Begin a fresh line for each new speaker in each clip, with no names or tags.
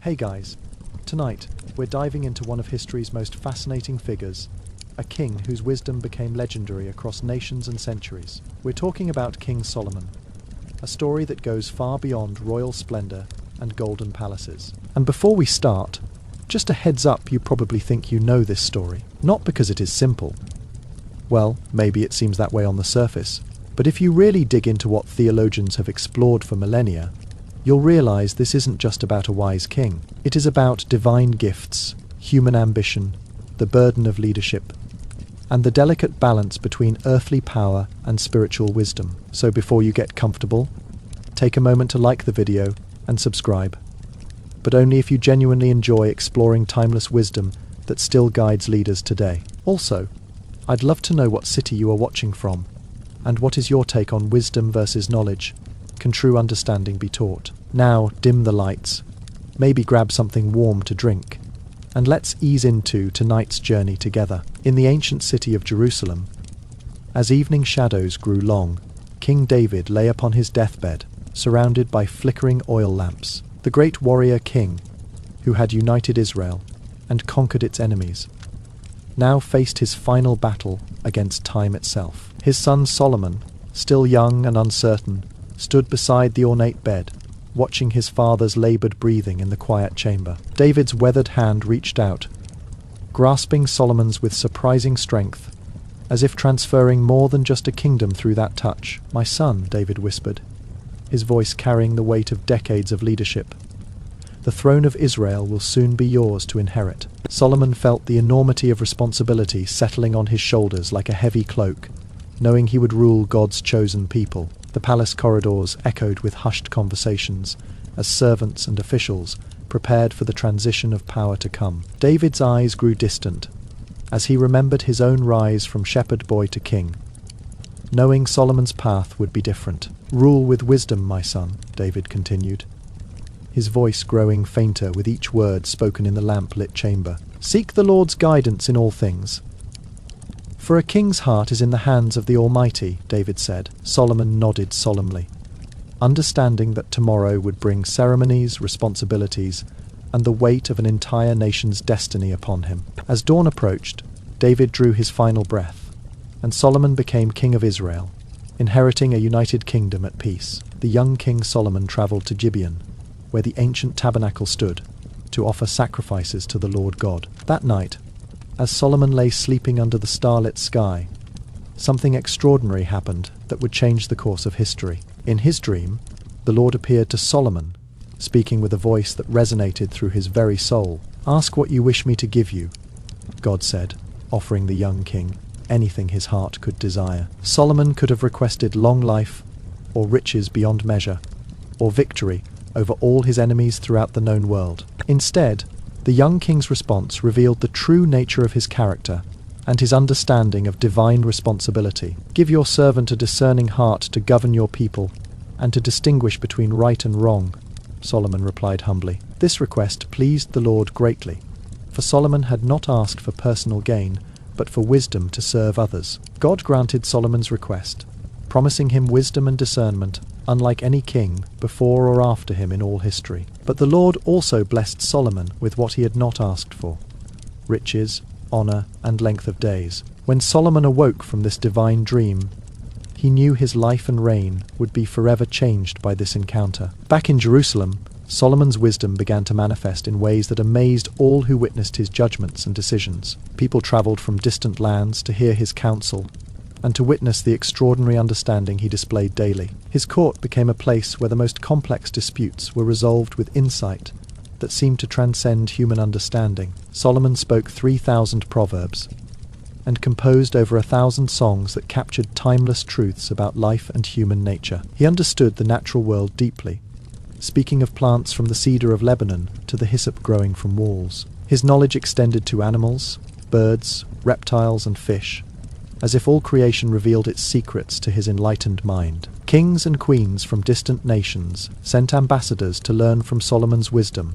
Hey guys, tonight we're diving into one of history's most fascinating figures, a king whose wisdom became legendary across nations and centuries. We're talking about King Solomon, a story that goes far beyond royal splendor and golden palaces. And before we start, just a heads up, you probably think you know this story, not because it is simple. Well, maybe it seems that way on the surface, but if you really dig into what theologians have explored for millennia, you'll realize this isn't just about a wise king. It is about divine gifts, human ambition, the burden of leadership, and the delicate balance between earthly power and spiritual wisdom. So before you get comfortable, take a moment to like the video and subscribe. But only if you genuinely enjoy exploring timeless wisdom that still guides leaders today. Also, I'd love to know what city you are watching from, and what is your take on wisdom versus knowledge? Can true understanding be taught? Now, dim the lights, maybe grab something warm to drink, and let's ease into tonight's journey together. In the ancient city of Jerusalem, as evening shadows grew long, King David lay upon his deathbed, surrounded by flickering oil lamps. The great warrior king, who had united Israel and conquered its enemies, now faced his final battle against time itself. His son Solomon, still young and uncertain, stood beside the ornate bed, watching his father's labored breathing in the quiet chamber. David's weathered hand reached out, grasping Solomon's with surprising strength, as if transferring more than just a kingdom through that touch. "My son," David whispered, his voice carrying the weight of decades of leadership, "the throne of Israel will soon be yours to inherit." Solomon felt the enormity of responsibility settling on his shoulders like a heavy cloak, knowing he would rule God's chosen people. The palace corridors echoed with hushed conversations as servants and officials prepared for the transition of power to come. David's eyes grew distant as he remembered his own rise from shepherd boy to king, knowing Solomon's path would be different. "Rule with wisdom, my son," David continued, his voice growing fainter with each word spoken in the lamp-lit chamber. "Seek the Lord's guidance in all things, for a king's heart is in the hands of the Almighty," David said. Solomon nodded solemnly, understanding that tomorrow would bring ceremonies, responsibilities, and the weight of an entire nation's destiny upon him. As dawn approached, David drew his final breath, and Solomon became king of Israel, inheriting a united kingdom at peace. The young King Solomon traveled to Gibeon, where the ancient tabernacle stood, to offer sacrifices to the Lord God. That night, as Solomon lay sleeping under the starlit sky, something extraordinary happened that would change the course of history. In his dream, the Lord appeared to Solomon, speaking with a voice that resonated through his very soul. "Ask what you wish me to give you," God said, offering the young king anything his heart could desire. Solomon could have requested long life, or riches beyond measure, or victory over all his enemies throughout the known world. Instead, the young king's response revealed the true nature of his character and his understanding of divine responsibility. "Give your servant a discerning heart to govern your people and to distinguish between right and wrong," Solomon replied humbly. This request pleased the Lord greatly, for Solomon had not asked for personal gain, but for wisdom to serve others. God granted Solomon's request, promising him wisdom and discernment unlike any king before or after him in all history. But the Lord also blessed Solomon with what he had not asked for: riches, honor, and length of days. When Solomon awoke from this divine dream, he knew his life and reign would be forever changed by this encounter. Back in Jerusalem, Solomon's wisdom began to manifest in ways that amazed all who witnessed his judgments and decisions. People traveled from distant lands to hear his counsel and to witness the extraordinary understanding he displayed daily. His court became a place where the most complex disputes were resolved with insight that seemed to transcend human understanding. Solomon spoke 3,000 proverbs and composed over 1,000 songs that captured timeless truths about life and human nature. He understood the natural world deeply, speaking of plants from the cedar of Lebanon to the hyssop growing from walls. His knowledge extended to animals, birds, reptiles, and fish, as if all creation revealed its secrets to his enlightened mind. Kings and queens from distant nations sent ambassadors to learn from Solomon's wisdom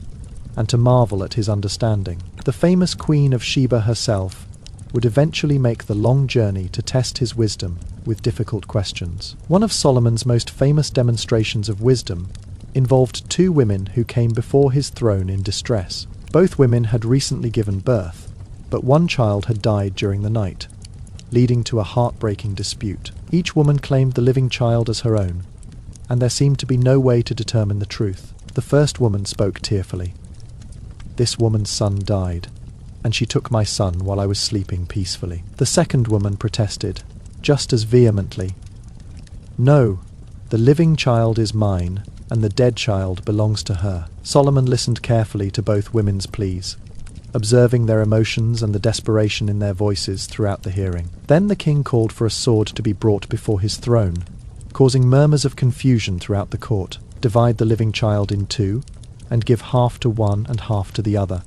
and to marvel at his understanding. The famous Queen of Sheba herself would eventually make the long journey to test his wisdom with difficult questions. One of Solomon's most famous demonstrations of wisdom involved two women who came before his throne in distress. Both women had recently given birth, but one child had died during the night, leading to a heartbreaking dispute. Each woman claimed the living child as her own, and there seemed to be no way to determine the truth. The first woman spoke tearfully. "This woman's son died, and she took my son while I was sleeping peacefully." The second woman protested, just as vehemently. "No, the living child is mine, and the dead child belongs to her." Solomon listened carefully to both women's pleas, observing their emotions and the desperation in their voices throughout the hearing. Then the king called for a sword to be brought before his throne, causing murmurs of confusion throughout the court. "Divide the living child in two, and give half to one and half to the other,"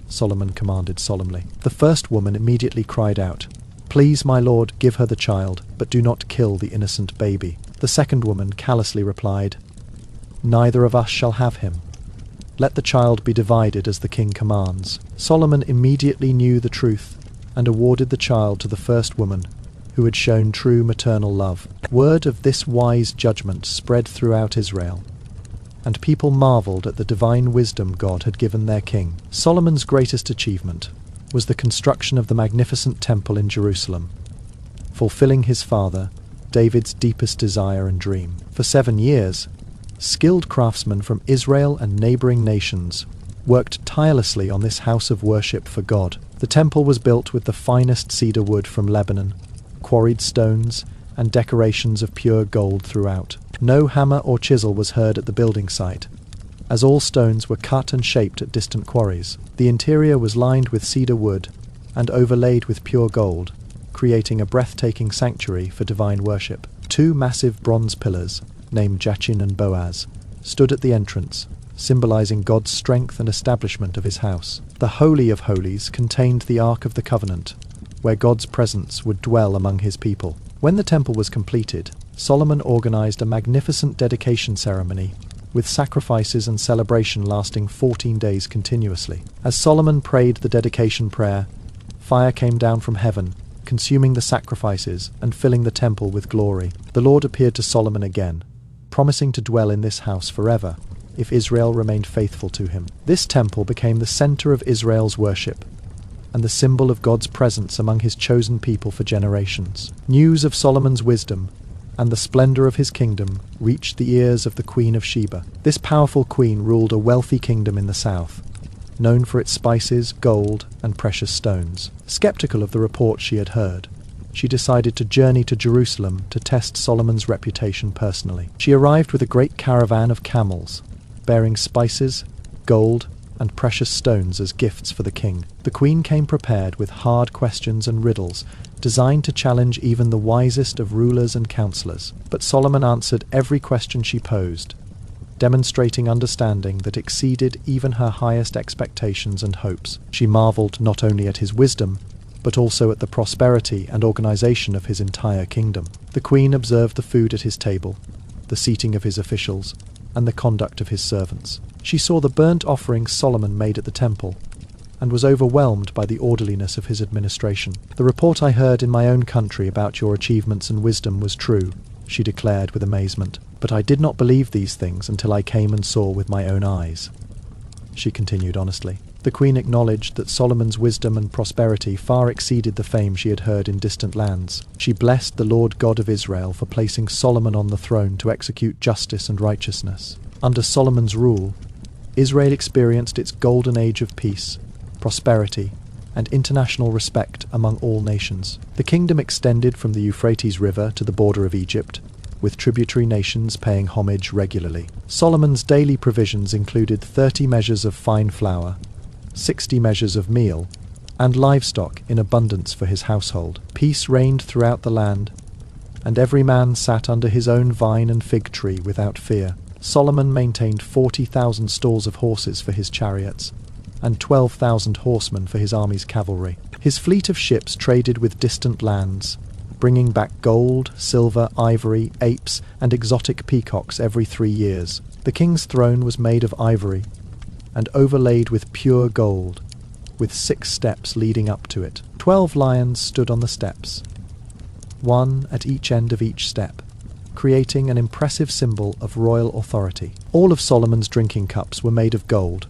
Solomon commanded solemnly. The first woman immediately cried out, "Please, my lord, give her the child, but do not kill the innocent baby." The second woman callously replied, "Neither of us shall have him. Let the child be divided as the king commands." Solomon immediately knew the truth and awarded the child to the first woman, who had shown true maternal love. Word of this wise judgment spread throughout Israel, and people marveled at the divine wisdom God had given their king. Solomon's greatest achievement was the construction of the magnificent temple in Jerusalem, fulfilling his father, David's deepest desire and dream. For 7 years, skilled craftsmen from Israel and neighboring nations worked tirelessly on this house of worship for God. The temple was built with the finest cedar wood from Lebanon, quarried stones, and decorations of pure gold throughout. No hammer or chisel was heard at the building site, as all stones were cut and shaped at distant quarries. The interior was lined with cedar wood and overlaid with pure gold, creating a breathtaking sanctuary for divine worship. 2 massive bronze pillars, named Jachin and Boaz, stood at the entrance, symbolizing God's strength and establishment of his house. The Holy of Holies contained the Ark of the Covenant, where God's presence would dwell among his people. When the temple was completed, Solomon organized a magnificent dedication ceremony, with sacrifices and celebration lasting 14 days continuously. As Solomon prayed the dedication prayer, fire came down from heaven, consuming the sacrifices and filling the temple with glory. The Lord appeared to Solomon again, promising to dwell in this house forever, if Israel remained faithful to him. This temple became the center of Israel's worship, and the symbol of God's presence among his chosen people for generations. News of Solomon's wisdom and the splendor of his kingdom reached the ears of the Queen of Sheba. This powerful queen ruled a wealthy kingdom in the south, known for its spices, gold, and precious stones. Skeptical of the reports she had heard, she decided to journey to Jerusalem to test Solomon's reputation personally. She arrived with a great caravan of camels, bearing spices, gold, and precious stones as gifts for the king. The queen came prepared with hard questions and riddles, designed to challenge even the wisest of rulers and counselors. But Solomon answered every question she posed, demonstrating understanding that exceeded even her highest expectations and hopes. She marveled not only at his wisdom, but also at the prosperity and organization of his entire kingdom. The queen observed the food at his table, the seating of his officials, and the conduct of his servants. She saw the burnt offerings Solomon made at the temple, and was overwhelmed by the orderliness of his administration. "The report I heard in my own country about your achievements and wisdom was true," she declared with amazement. "But I did not believe these things until I came and saw with my own eyes," she continued honestly. The queen acknowledged that Solomon's wisdom and prosperity far exceeded the fame she had heard in distant lands. She blessed the Lord God of Israel for placing Solomon on the throne to execute justice and righteousness. Under Solomon's rule, Israel experienced its golden age of peace, prosperity, and international respect among all nations. The kingdom extended from the Euphrates River to the border of Egypt, with tributary nations paying homage regularly. Solomon's daily provisions included 30 measures of fine flour, 60 measures of meal, and livestock in abundance for his household. Peace reigned throughout the land, and every man sat under his own vine and fig tree without fear. Solomon maintained 40,000 stalls of horses for his chariots, and 12,000 horsemen for his army's cavalry. His fleet of ships traded with distant lands, bringing back gold, silver, ivory, apes, and exotic peacocks every 3 years. The king's throne was made of ivory, and overlaid with pure gold, with 6 steps leading up to it. 12 lions stood on the steps, one at each end of each step, creating an impressive symbol of royal authority. All of Solomon's drinking cups were made of gold,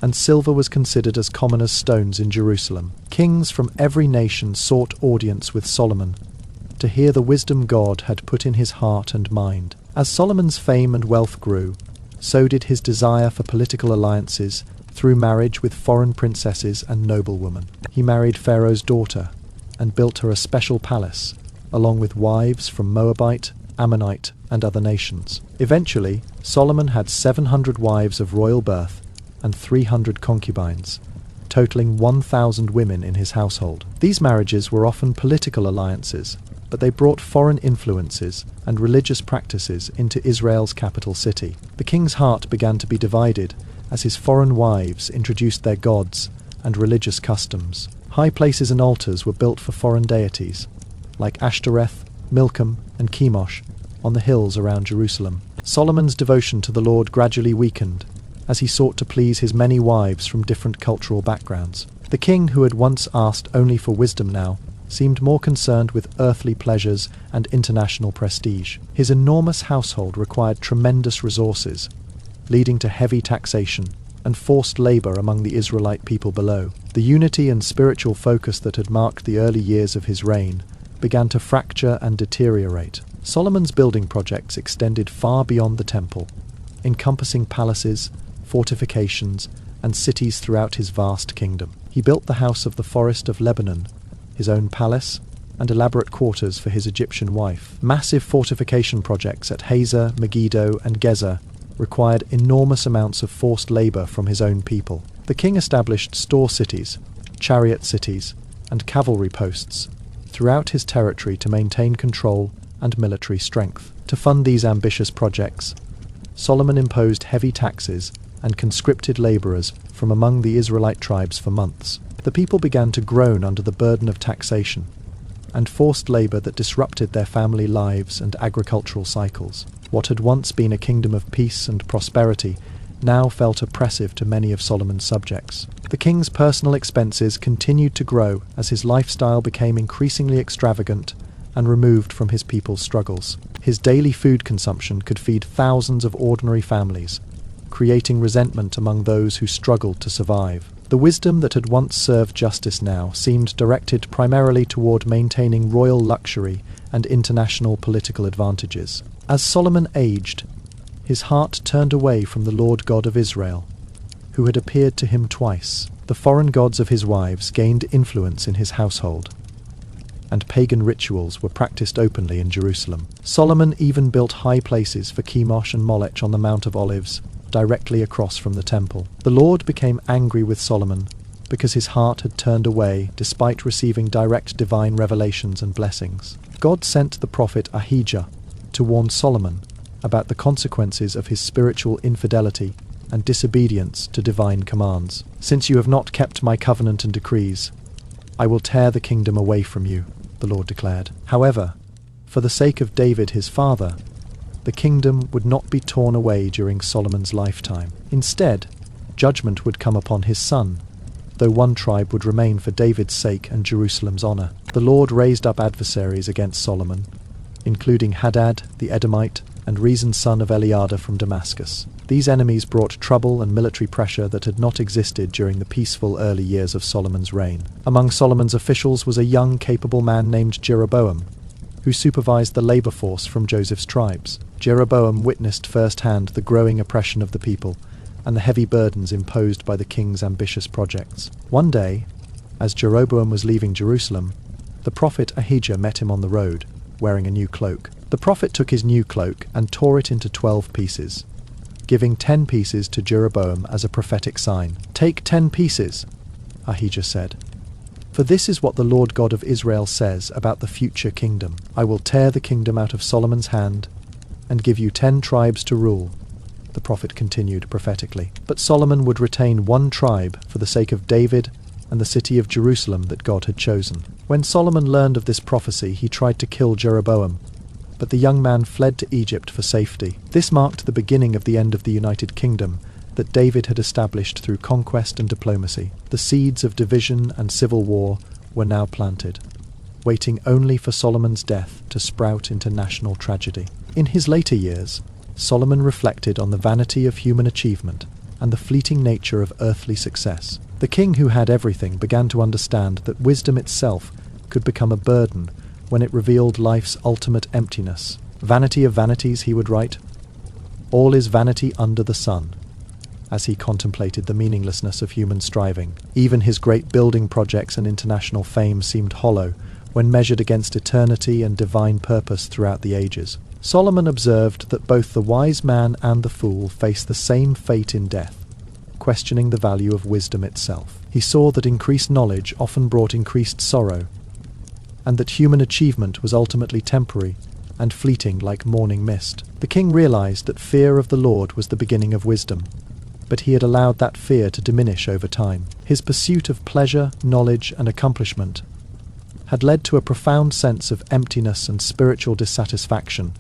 and silver was considered as common as stones in Jerusalem. Kings from every nation sought audience with Solomon to hear the wisdom God had put in his heart and mind. As Solomon's fame and wealth grew, so did his desire for political alliances through marriage with foreign princesses and noblewomen. He married Pharaoh's daughter and built her a special palace, along with wives from Moabite, Ammonite, and other nations. Eventually, Solomon had 700 wives of royal birth and 300 concubines, totaling 1,000 women in his household. These marriages were often political alliances, but they brought foreign influences and religious practices into Israel's capital city. The king's heart began to be divided as his foreign wives introduced their gods and religious customs. High places and altars were built for foreign deities, like Ashtoreth, Milcom, and Chemosh, on the hills around Jerusalem. Solomon's devotion to the Lord gradually weakened as he sought to please his many wives from different cultural backgrounds. The king, who had once asked only for wisdom, now seemed more concerned with earthly pleasures and international prestige. His enormous household required tremendous resources, leading to heavy taxation and forced labor among the Israelite people below. The unity and spiritual focus that had marked the early years of his reign began to fracture and deteriorate. Solomon's building projects extended far beyond the temple, encompassing palaces, fortifications, and cities throughout his vast kingdom. He built the house of the forest of Lebanon, his own palace, and elaborate quarters for his Egyptian wife. Massive fortification projects at Hazor, Megiddo, and Gezer required enormous amounts of forced labor from his own people. The king established store cities, chariot cities, and cavalry posts throughout his territory to maintain control and military strength. To fund these ambitious projects, Solomon imposed heavy taxes and conscripted laborers from among the Israelite tribes for months. The people began to groan under the burden of taxation and forced labor that disrupted their family lives and agricultural cycles. What had once been a kingdom of peace and prosperity now felt oppressive to many of Solomon's subjects. The king's personal expenses continued to grow as his lifestyle became increasingly extravagant and removed from his people's struggles. His daily food consumption could feed thousands of ordinary families, creating resentment among those who struggled to survive. The wisdom that had once served justice now seemed directed primarily toward maintaining royal luxury and international political advantages. As Solomon aged, his heart turned away from the Lord God of Israel, who had appeared to him twice. The foreign gods of his wives gained influence in his household, and pagan rituals were practiced openly in Jerusalem. Solomon even built high places for Chemosh and Molech on the Mount of Olives, directly across from the temple. The Lord became angry with Solomon because his heart had turned away despite receiving direct divine revelations and blessings. God sent the prophet Ahijah to warn Solomon about the consequences of his spiritual infidelity and disobedience to divine commands. "Since you have not kept my covenant and decrees, I will tear the kingdom away from you," the Lord declared. However, for the sake of David his father, the kingdom would not be torn away during Solomon's lifetime. Instead, judgment would come upon his son, though one tribe would remain for David's sake and Jerusalem's honor. The Lord raised up adversaries against Solomon, including Hadad the Edomite and Rezin son of Eliada from Damascus. These enemies brought trouble and military pressure that had not existed during the peaceful early years of Solomon's reign. Among Solomon's officials was a young, capable man named Jeroboam, who supervised the labor force from Joseph's tribes. Jeroboam witnessed firsthand the growing oppression of the people and the heavy burdens imposed by the king's ambitious projects. One day, as Jeroboam was leaving Jerusalem, the prophet Ahijah met him on the road, wearing a new cloak. The prophet took his new cloak and tore it into 12 pieces, giving 10 pieces to Jeroboam as a prophetic sign. "Take 10 pieces," Ahijah said, "for this is what the Lord God of Israel says about the future kingdom. I will tear the kingdom out of Solomon's hand and give you 10 tribes to rule," the prophet continued prophetically. But Solomon would retain one tribe for the sake of David and the city of Jerusalem that God had chosen. When Solomon learned of this prophecy, he tried to kill Jeroboam, but the young man fled to Egypt for safety. This marked the beginning of the end of the United Kingdom that David had established through conquest and diplomacy. The seeds of division and civil war were now planted. waiting only for Solomon's death to sprout into national tragedy. In his later years, Solomon reflected on the vanity of human achievement and the fleeting nature of earthly success. The king who had everything began to understand that wisdom itself could become a burden when it revealed life's ultimate emptiness. "Vanity of vanities," he would write, "all is vanity under the sun," as he contemplated the meaninglessness of human striving. Even his great building projects and international fame seemed hollow when measured against eternity and divine purpose throughout the ages. Solomon observed that both the wise man and the fool face the same fate in death, questioning the value of wisdom itself. He saw that increased knowledge often brought increased sorrow, and that human achievement was ultimately temporary and fleeting like morning mist. The king realized that fear of the Lord was the beginning of wisdom, but he had allowed that fear to diminish over time. His pursuit of pleasure, knowledge, and accomplishment had led to a profound sense of emptiness and spiritual dissatisfaction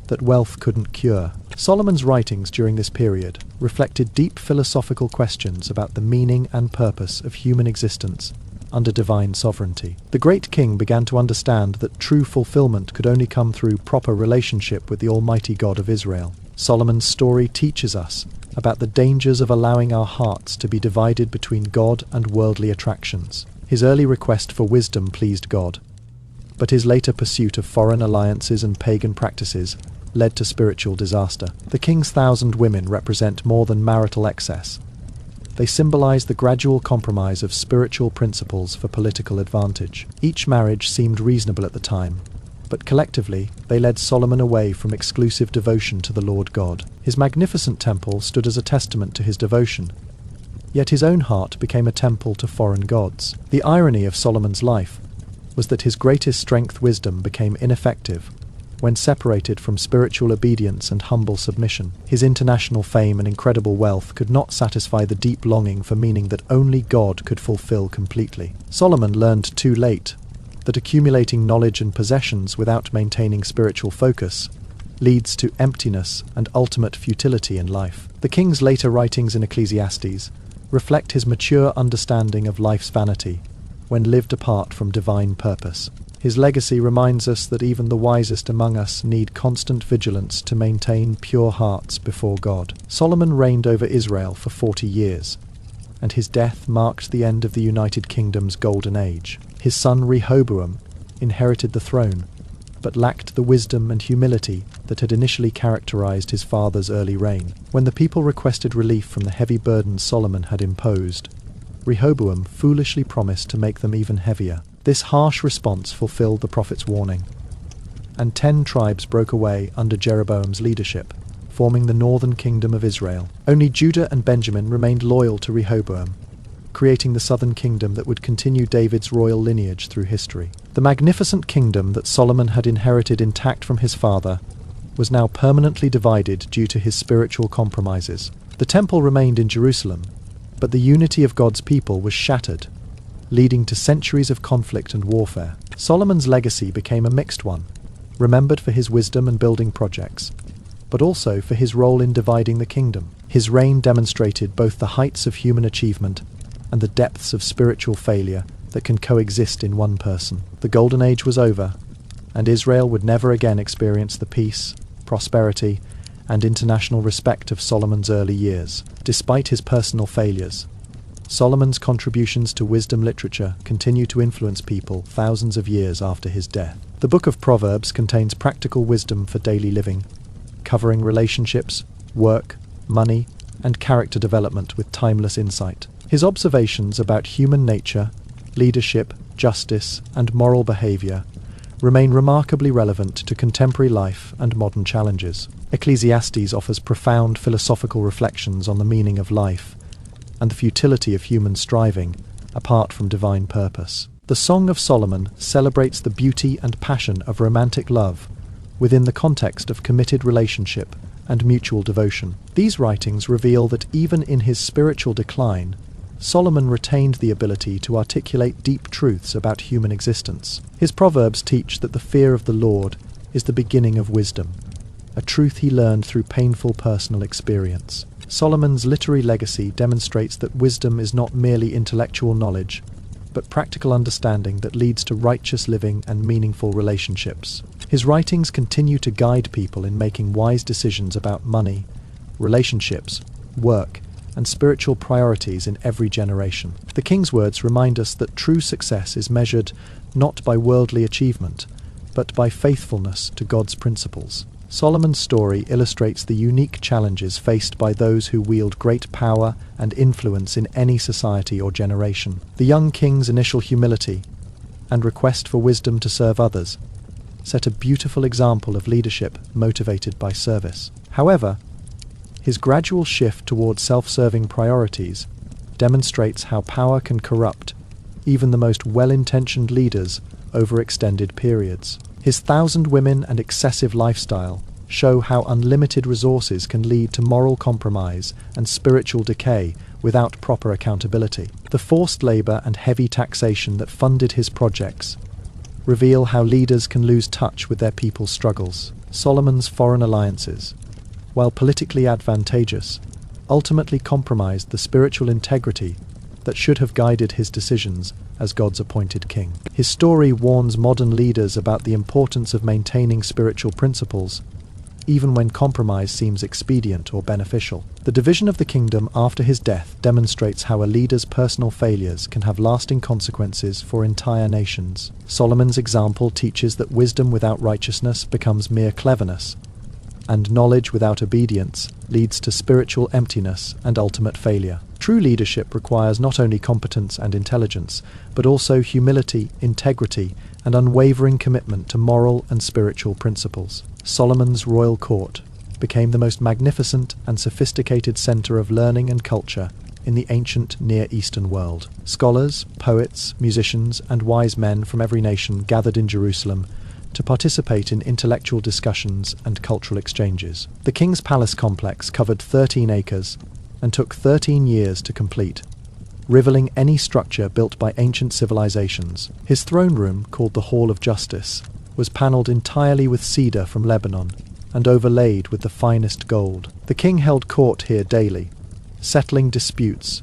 that wealth couldn't cure. Solomon's writings during this period reflected deep philosophical questions about the meaning and purpose of human existence under divine sovereignty. The great king began to understand that true fulfillment could only come through proper relationship with the Almighty God of Israel. Solomon's story teaches us about the dangers of allowing our hearts to be divided between God and worldly attractions. His early request for wisdom pleased God, but his later pursuit of foreign alliances and pagan practices led to spiritual disaster. The king's 1,000 women represent more than marital excess. They symbolize the gradual compromise of spiritual principles for political advantage. Each marriage seemed reasonable at the time, but collectively they led Solomon away from exclusive devotion to the Lord God. His magnificent temple stood as a testament to his devotion, yet his own heart became a temple to foreign gods. The irony of Solomon's life was that his greatest strength, wisdom, became ineffective when separated from spiritual obedience and humble submission. His international fame and incredible wealth could not satisfy the deep longing for meaning that only God could fulfill completely. Solomon learned too late that accumulating knowledge and possessions without maintaining spiritual focus leads to emptiness and ultimate futility in life. The king's later writings in Ecclesiastes reflect his mature understanding of life's vanity when lived apart from divine purpose. His legacy reminds us that even the wisest among us need constant vigilance to maintain pure hearts before God. Solomon reigned over Israel for 40 years, and his death marked the end of the United Kingdom's golden age. His son Rehoboam inherited the throne, but lacked the wisdom and humility that had initially characterized his father's early reign. When the people requested relief from the heavy burdens Solomon had imposed, Rehoboam foolishly promised to make them even heavier. This harsh response fulfilled the prophet's warning, and 10 tribes broke away under Jeroboam's leadership, forming the northern kingdom of Israel. Only Judah and Benjamin remained loyal to Rehoboam, creating the southern kingdom that would continue David's royal lineage through history. The magnificent kingdom that Solomon had inherited intact from his father was now permanently divided due to his spiritual compromises. The temple remained in Jerusalem, but the unity of God's people was shattered, leading to centuries of conflict and warfare. Solomon's legacy became a mixed one, remembered for his wisdom and building projects, but also for his role in dividing the kingdom. His reign demonstrated both the heights of human achievement and the depths of spiritual failure that can coexist in one person. The Golden Age was over, and Israel would never again experience the peace, prosperity, and international respect of Solomon's early years. Despite his personal failures, Solomon's contributions to wisdom literature continue to influence people thousands of years after his death. The Book of Proverbs contains practical wisdom for daily living, covering relationships, work, money, and character development with timeless insight. His observations about human nature, leadership, justice, and moral behavior remain remarkably relevant to contemporary life and modern challenges. Ecclesiastes offers profound philosophical reflections on the meaning of life and the futility of human striving apart from divine purpose. The Song of Solomon celebrates the beauty and passion of romantic love within the context of committed relationship and mutual devotion. These writings reveal that even in his spiritual decline, Solomon retained the ability to articulate deep truths about human existence. His proverbs teach that the fear of the Lord is the beginning of wisdom, a truth he learned through painful personal experience. Solomon's literary legacy demonstrates that wisdom is not merely intellectual knowledge, but practical understanding that leads to righteous living and meaningful relationships. His writings continue to guide people in making wise decisions about money, relationships, work, and spiritual priorities in every generation. The King's words remind us that true success is measured not by worldly achievement, but by faithfulness to God's principles. Solomon's story illustrates the unique challenges faced by those who wield great power and influence in any society or generation. The young king's initial humility and request for wisdom to serve others set a beautiful example of leadership motivated by service. However, his gradual shift toward self-serving priorities demonstrates how power can corrupt even the most well-intentioned leaders over extended periods. His 1,000 women and excessive lifestyle show how unlimited resources can lead to moral compromise and spiritual decay without proper accountability. The forced labor and heavy taxation that funded his projects reveal how leaders can lose touch with their people's struggles. Solomon's foreign alliances, while politically advantageous, ultimately compromised the spiritual integrity that should have guided his decisions as God's appointed king. His story warns modern leaders about the importance of maintaining spiritual principles, even when compromise seems expedient or beneficial. The division of the kingdom after his death demonstrates how a leader's personal failures can have lasting consequences for entire nations. Solomon's example teaches that wisdom without righteousness becomes mere cleverness, and knowledge without obedience leads to spiritual emptiness and ultimate failure. True leadership requires not only competence and intelligence, but also humility, integrity, and unwavering commitment to moral and spiritual principles. Solomon's royal court became the most magnificent and sophisticated center of learning and culture in the ancient Near Eastern world. Scholars, poets, musicians, and wise men from every nation gathered in Jerusalem to participate in intellectual discussions and cultural exchanges. The king's palace complex covered 13 acres and took 13 years to complete, rivaling any structure built by ancient civilizations. His throne room, called the Hall of Justice, was panelled entirely with cedar from Lebanon and overlaid with the finest gold. The king held court here daily, settling disputes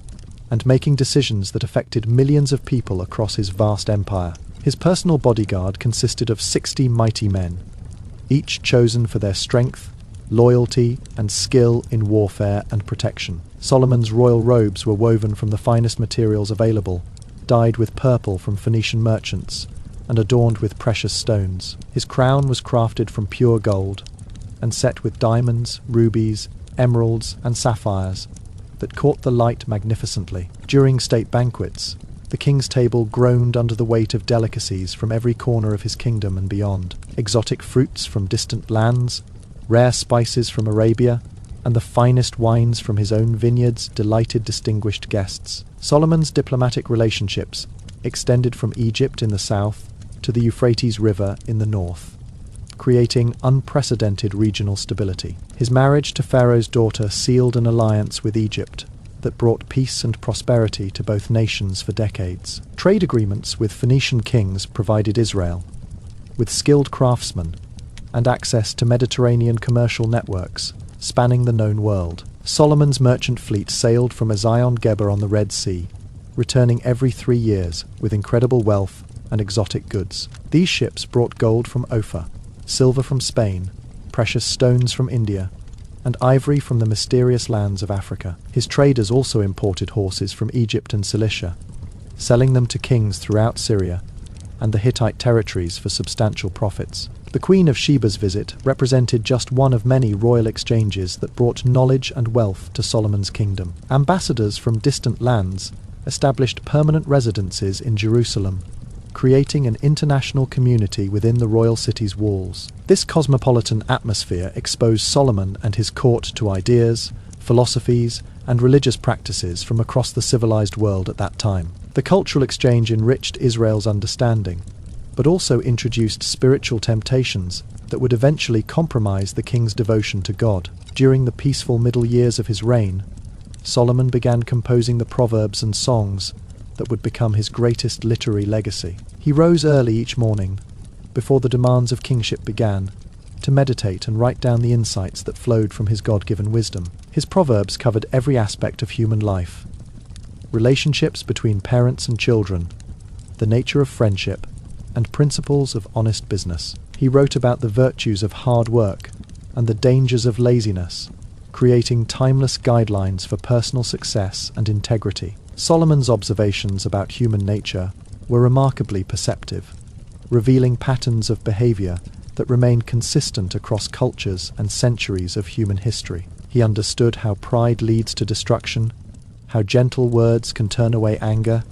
and making decisions that affected millions of people across his vast empire. His personal bodyguard consisted of 60 mighty men, each chosen for their strength, loyalty, and skill in warfare and protection. Solomon's royal robes were woven from the finest materials available, dyed with purple from Phoenician merchants, and adorned with precious stones. His crown was crafted from pure gold, and set with diamonds, rubies, emeralds, and sapphires that caught the light magnificently. During state banquets, the king's table groaned under the weight of delicacies from every corner of his kingdom and beyond. Exotic fruits from distant lands, rare spices from Arabia, and the finest wines from his own vineyards delighted distinguished guests. Solomon's diplomatic relationships extended from Egypt in the south to the Euphrates River in the north, creating unprecedented regional stability. His marriage to Pharaoh's daughter sealed an alliance with Egypt that brought peace and prosperity to both nations for decades. Trade agreements with Phoenician kings provided Israel with skilled craftsmen and access to Mediterranean commercial networks spanning the known world. Solomon's merchant fleet sailed from Ezion-Geber on the Red Sea, returning every 3 years with incredible wealth and exotic goods. These ships brought gold from Ophir, silver from Spain, precious stones from India, and ivory from the mysterious lands of Africa. His traders also imported horses from Egypt and Cilicia, selling them to kings throughout Syria and the Hittite territories for substantial profits. The Queen of Sheba's visit represented just one of many royal exchanges that brought knowledge and wealth to Solomon's kingdom. Ambassadors from distant lands established permanent residences in Jerusalem, creating an international community within the royal city's walls. This cosmopolitan atmosphere exposed Solomon and his court to ideas, philosophies, and religious practices from across the civilized world at that time. The cultural exchange enriched Israel's understanding, but also introduced spiritual temptations that would eventually compromise the king's devotion to God. During the peaceful middle years of his reign, Solomon began composing the proverbs and songs that would become his greatest literary legacy. He rose early each morning, before the demands of kingship began, to meditate and write down the insights that flowed from his God-given wisdom. His proverbs covered every aspect of human life: relationships between parents and children, the nature of friendship, and principles of honest business. He wrote about the virtues of hard work and the dangers of laziness, creating timeless guidelines for personal success and integrity. Solomon's observations about human nature were remarkably perceptive, revealing patterns of behavior that remained consistent across cultures and centuries of human history. He understood how pride leads to destruction, how gentle words can turn away anger,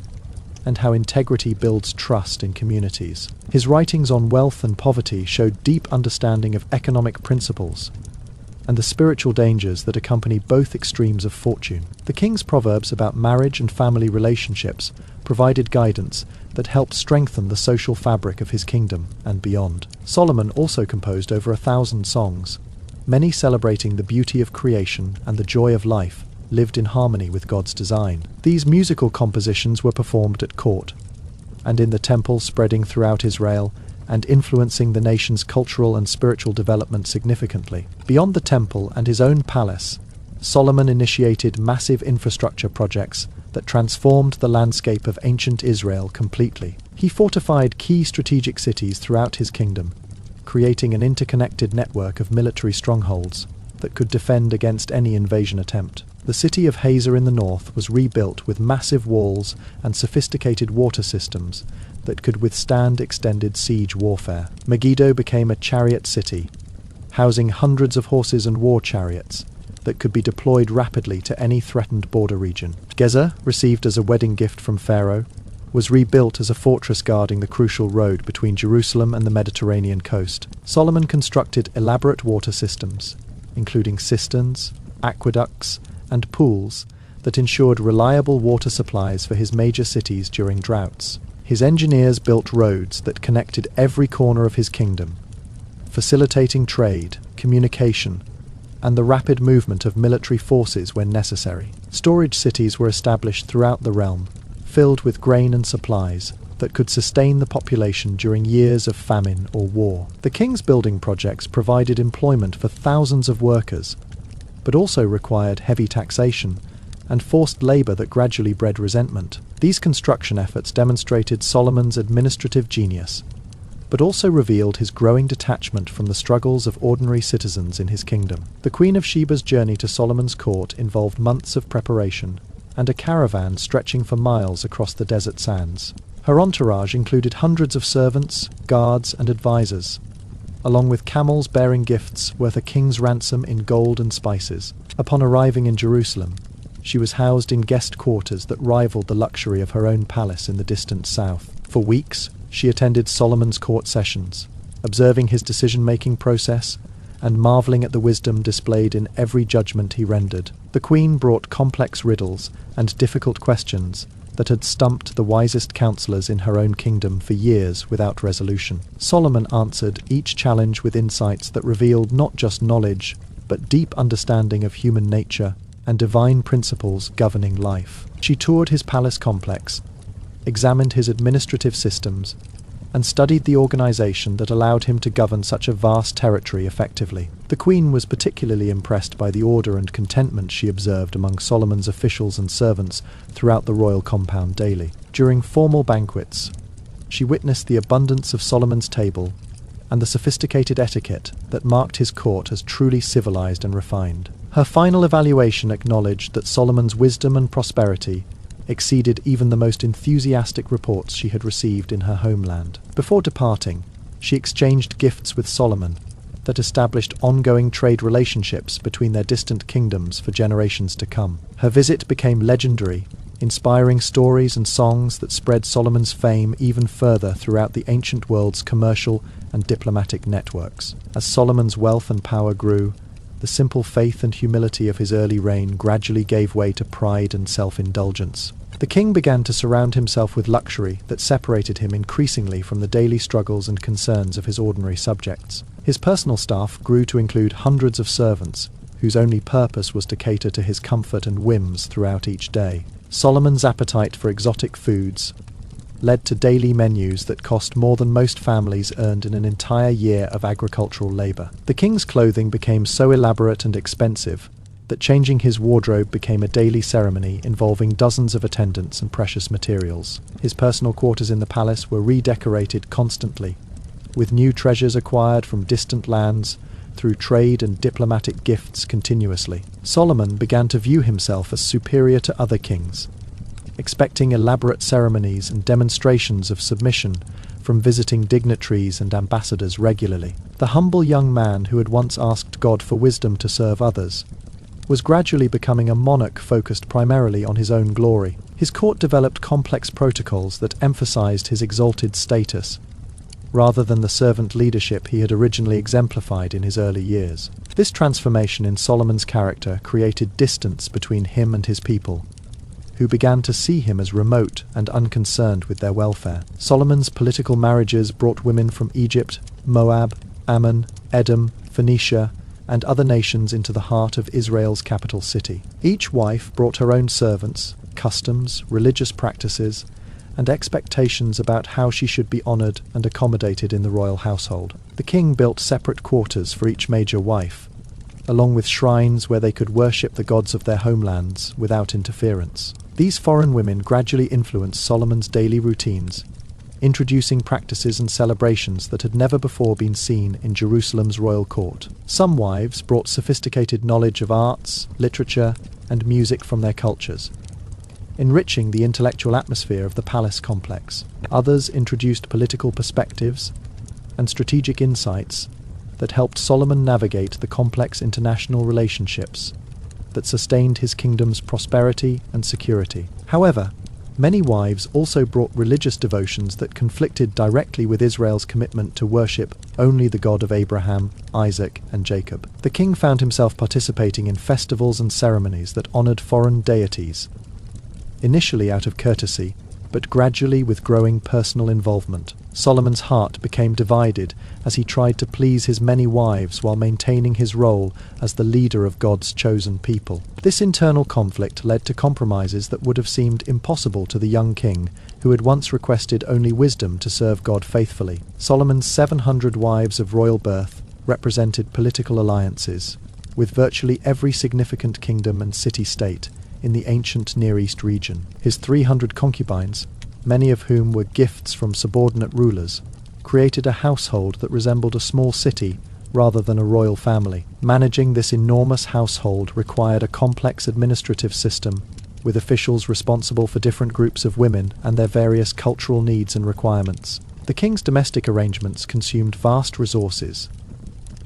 and how integrity builds trust in communities. His writings on wealth and poverty showed deep understanding of economic principles and the spiritual dangers that accompany both extremes of fortune. The king's proverbs about marriage and family relationships provided guidance that helped strengthen the social fabric of his kingdom and beyond. Solomon also composed over 1,000 songs, many celebrating the beauty of creation and the joy of life lived in harmony with God's design. These musical compositions were performed at court and in the temple, spreading throughout Israel and influencing the nation's cultural and spiritual development significantly. Beyond the temple and his own palace, Solomon initiated massive infrastructure projects that transformed the landscape of ancient Israel completely. He fortified key strategic cities throughout his kingdom, creating an interconnected network of military strongholds that could defend against any invasion attempt. The city of Hazor in the north was rebuilt with massive walls and sophisticated water systems that could withstand extended siege warfare. Megiddo became a chariot city, housing hundreds of horses and war chariots that could be deployed rapidly to any threatened border region. Gezer, received as a wedding gift from Pharaoh, was rebuilt as a fortress guarding the crucial road between Jerusalem and the Mediterranean coast. Solomon constructed elaborate water systems, including cisterns, aqueducts, and pools that ensured reliable water supplies for his major cities during droughts. His engineers built roads that connected every corner of his kingdom, facilitating trade, communication, and the rapid movement of military forces when necessary. Storage cities were established throughout the realm, filled with grain and supplies that could sustain the population during years of famine or war. The king's building projects provided employment for thousands of workers, but also required heavy taxation and forced labor that gradually bred resentment. These construction efforts demonstrated Solomon's administrative genius, but also revealed his growing detachment from the struggles of ordinary citizens in his kingdom. The Queen of Sheba's journey to Solomon's court involved months of preparation and a caravan stretching for miles across the desert sands. Her entourage included hundreds of servants, guards, and advisors, along with camels bearing gifts worth a king's ransom in gold and spices. Upon arriving in Jerusalem, she was housed in guest quarters that rivaled the luxury of her own palace in the distant south. For weeks, she attended Solomon's court sessions, observing his decision-making process and marveling at the wisdom displayed in every judgment he rendered. The queen brought complex riddles and difficult questions that had stumped the wisest counselors in her own kingdom for years without resolution. Solomon answered each challenge with insights that revealed not just knowledge, but deep understanding of human nature and divine principles governing life. She toured his palace complex, examined his administrative systems, and studied the organization that allowed him to govern such a vast territory effectively. The queen was particularly impressed by the order and contentment she observed among Solomon's officials and servants throughout the royal compound daily. During formal banquets, she witnessed the abundance of Solomon's table and the sophisticated etiquette that marked his court as truly civilized and refined. Her final evaluation acknowledged that Solomon's wisdom and prosperity exceeded even the most enthusiastic reports she had received in her homeland. Before departing, she exchanged gifts with Solomon that established ongoing trade relationships between their distant kingdoms for generations to come. Her visit became legendary, inspiring stories and songs that spread Solomon's fame even further throughout the ancient world's commercial and diplomatic networks. As Solomon's wealth and power grew, the simple faith and humility of his early reign gradually gave way to pride and self-indulgence. The king began to surround himself with luxury that separated him increasingly from the daily struggles and concerns of his ordinary subjects. His personal staff grew to include hundreds of servants, whose only purpose was to cater to his comfort and whims throughout each day. Solomon's appetite for exotic foods led to daily menus that cost more than most families earned in an entire year of agricultural labor. The king's clothing became so elaborate and expensive that changing his wardrobe became a daily ceremony involving dozens of attendants and precious materials. His personal quarters in the palace were redecorated constantly, with new treasures acquired from distant lands through trade and diplomatic gifts continuously. Solomon began to view himself as superior to other kings, expecting elaborate ceremonies and demonstrations of submission from visiting dignitaries and ambassadors regularly. The humble young man who had once asked God for wisdom to serve others was gradually becoming a monarch focused primarily on his own glory. His court developed complex protocols that emphasized his exalted status, rather than the servant leadership he had originally exemplified in his early years. This transformation in Solomon's character created distance between him and his people, who began to see him as remote and unconcerned with their welfare. Solomon's political marriages brought women from Egypt, Moab, Ammon, Edom, Phoenicia, and other nations into the heart of Israel's capital city. Each wife brought her own servants, customs, religious practices, and expectations about how she should be honoured and accommodated in the royal household. The king built separate quarters for each major wife, along with shrines where they could worship the gods of their homelands without interference. These foreign women gradually influenced Solomon's daily routines, introducing practices and celebrations that had never before been seen in Jerusalem's royal court. Some wives brought sophisticated knowledge of arts, literature, and music from their cultures, enriching the intellectual atmosphere of the palace complex. Others introduced political perspectives and strategic insights that helped Solomon navigate the complex international relationships that sustained his kingdom's prosperity and security. However, many wives also brought religious devotions that conflicted directly with Israel's commitment to worship only the God of Abraham, Isaac, and Jacob. The king found himself participating in festivals and ceremonies that honored foreign deities, initially out of courtesy, but gradually with growing personal involvement. Solomon's heart became divided as he tried to please his many wives while maintaining his role as the leader of God's chosen people. This internal conflict led to compromises that would have seemed impossible to the young king, who had once requested only wisdom to serve God faithfully. Solomon's 700 wives of royal birth represented political alliances with virtually every significant kingdom and city-state in the ancient Near East region. His 300 concubines, many of whom were gifts from subordinate rulers, created a household that resembled a small city rather than a royal family. Managing this enormous household required a complex administrative system, with officials responsible for different groups of women and their various cultural needs and requirements. The king's domestic arrangements consumed vast resources,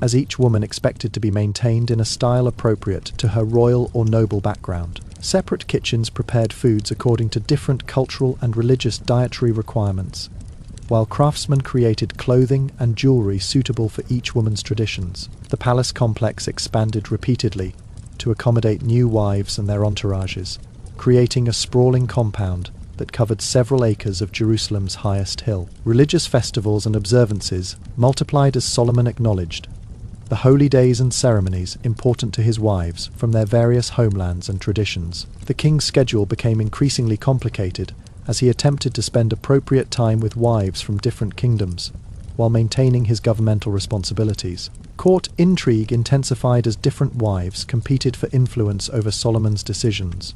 as each woman expected to be maintained in a style appropriate to her royal or noble background. Separate kitchens prepared foods according to different cultural and religious dietary requirements, while craftsmen created clothing and jewelry suitable for each woman's traditions. The palace complex expanded repeatedly to accommodate new wives and their entourages, creating a sprawling compound that covered several acres of Jerusalem's highest hill. Religious festivals and observances multiplied as Solomon acknowledged the holy days and ceremonies important to his wives from their various homelands and traditions. The king's schedule became increasingly complicated as he attempted to spend appropriate time with wives from different kingdoms, while maintaining his governmental responsibilities. Court intrigue intensified as different wives competed for influence over Solomon's decisions,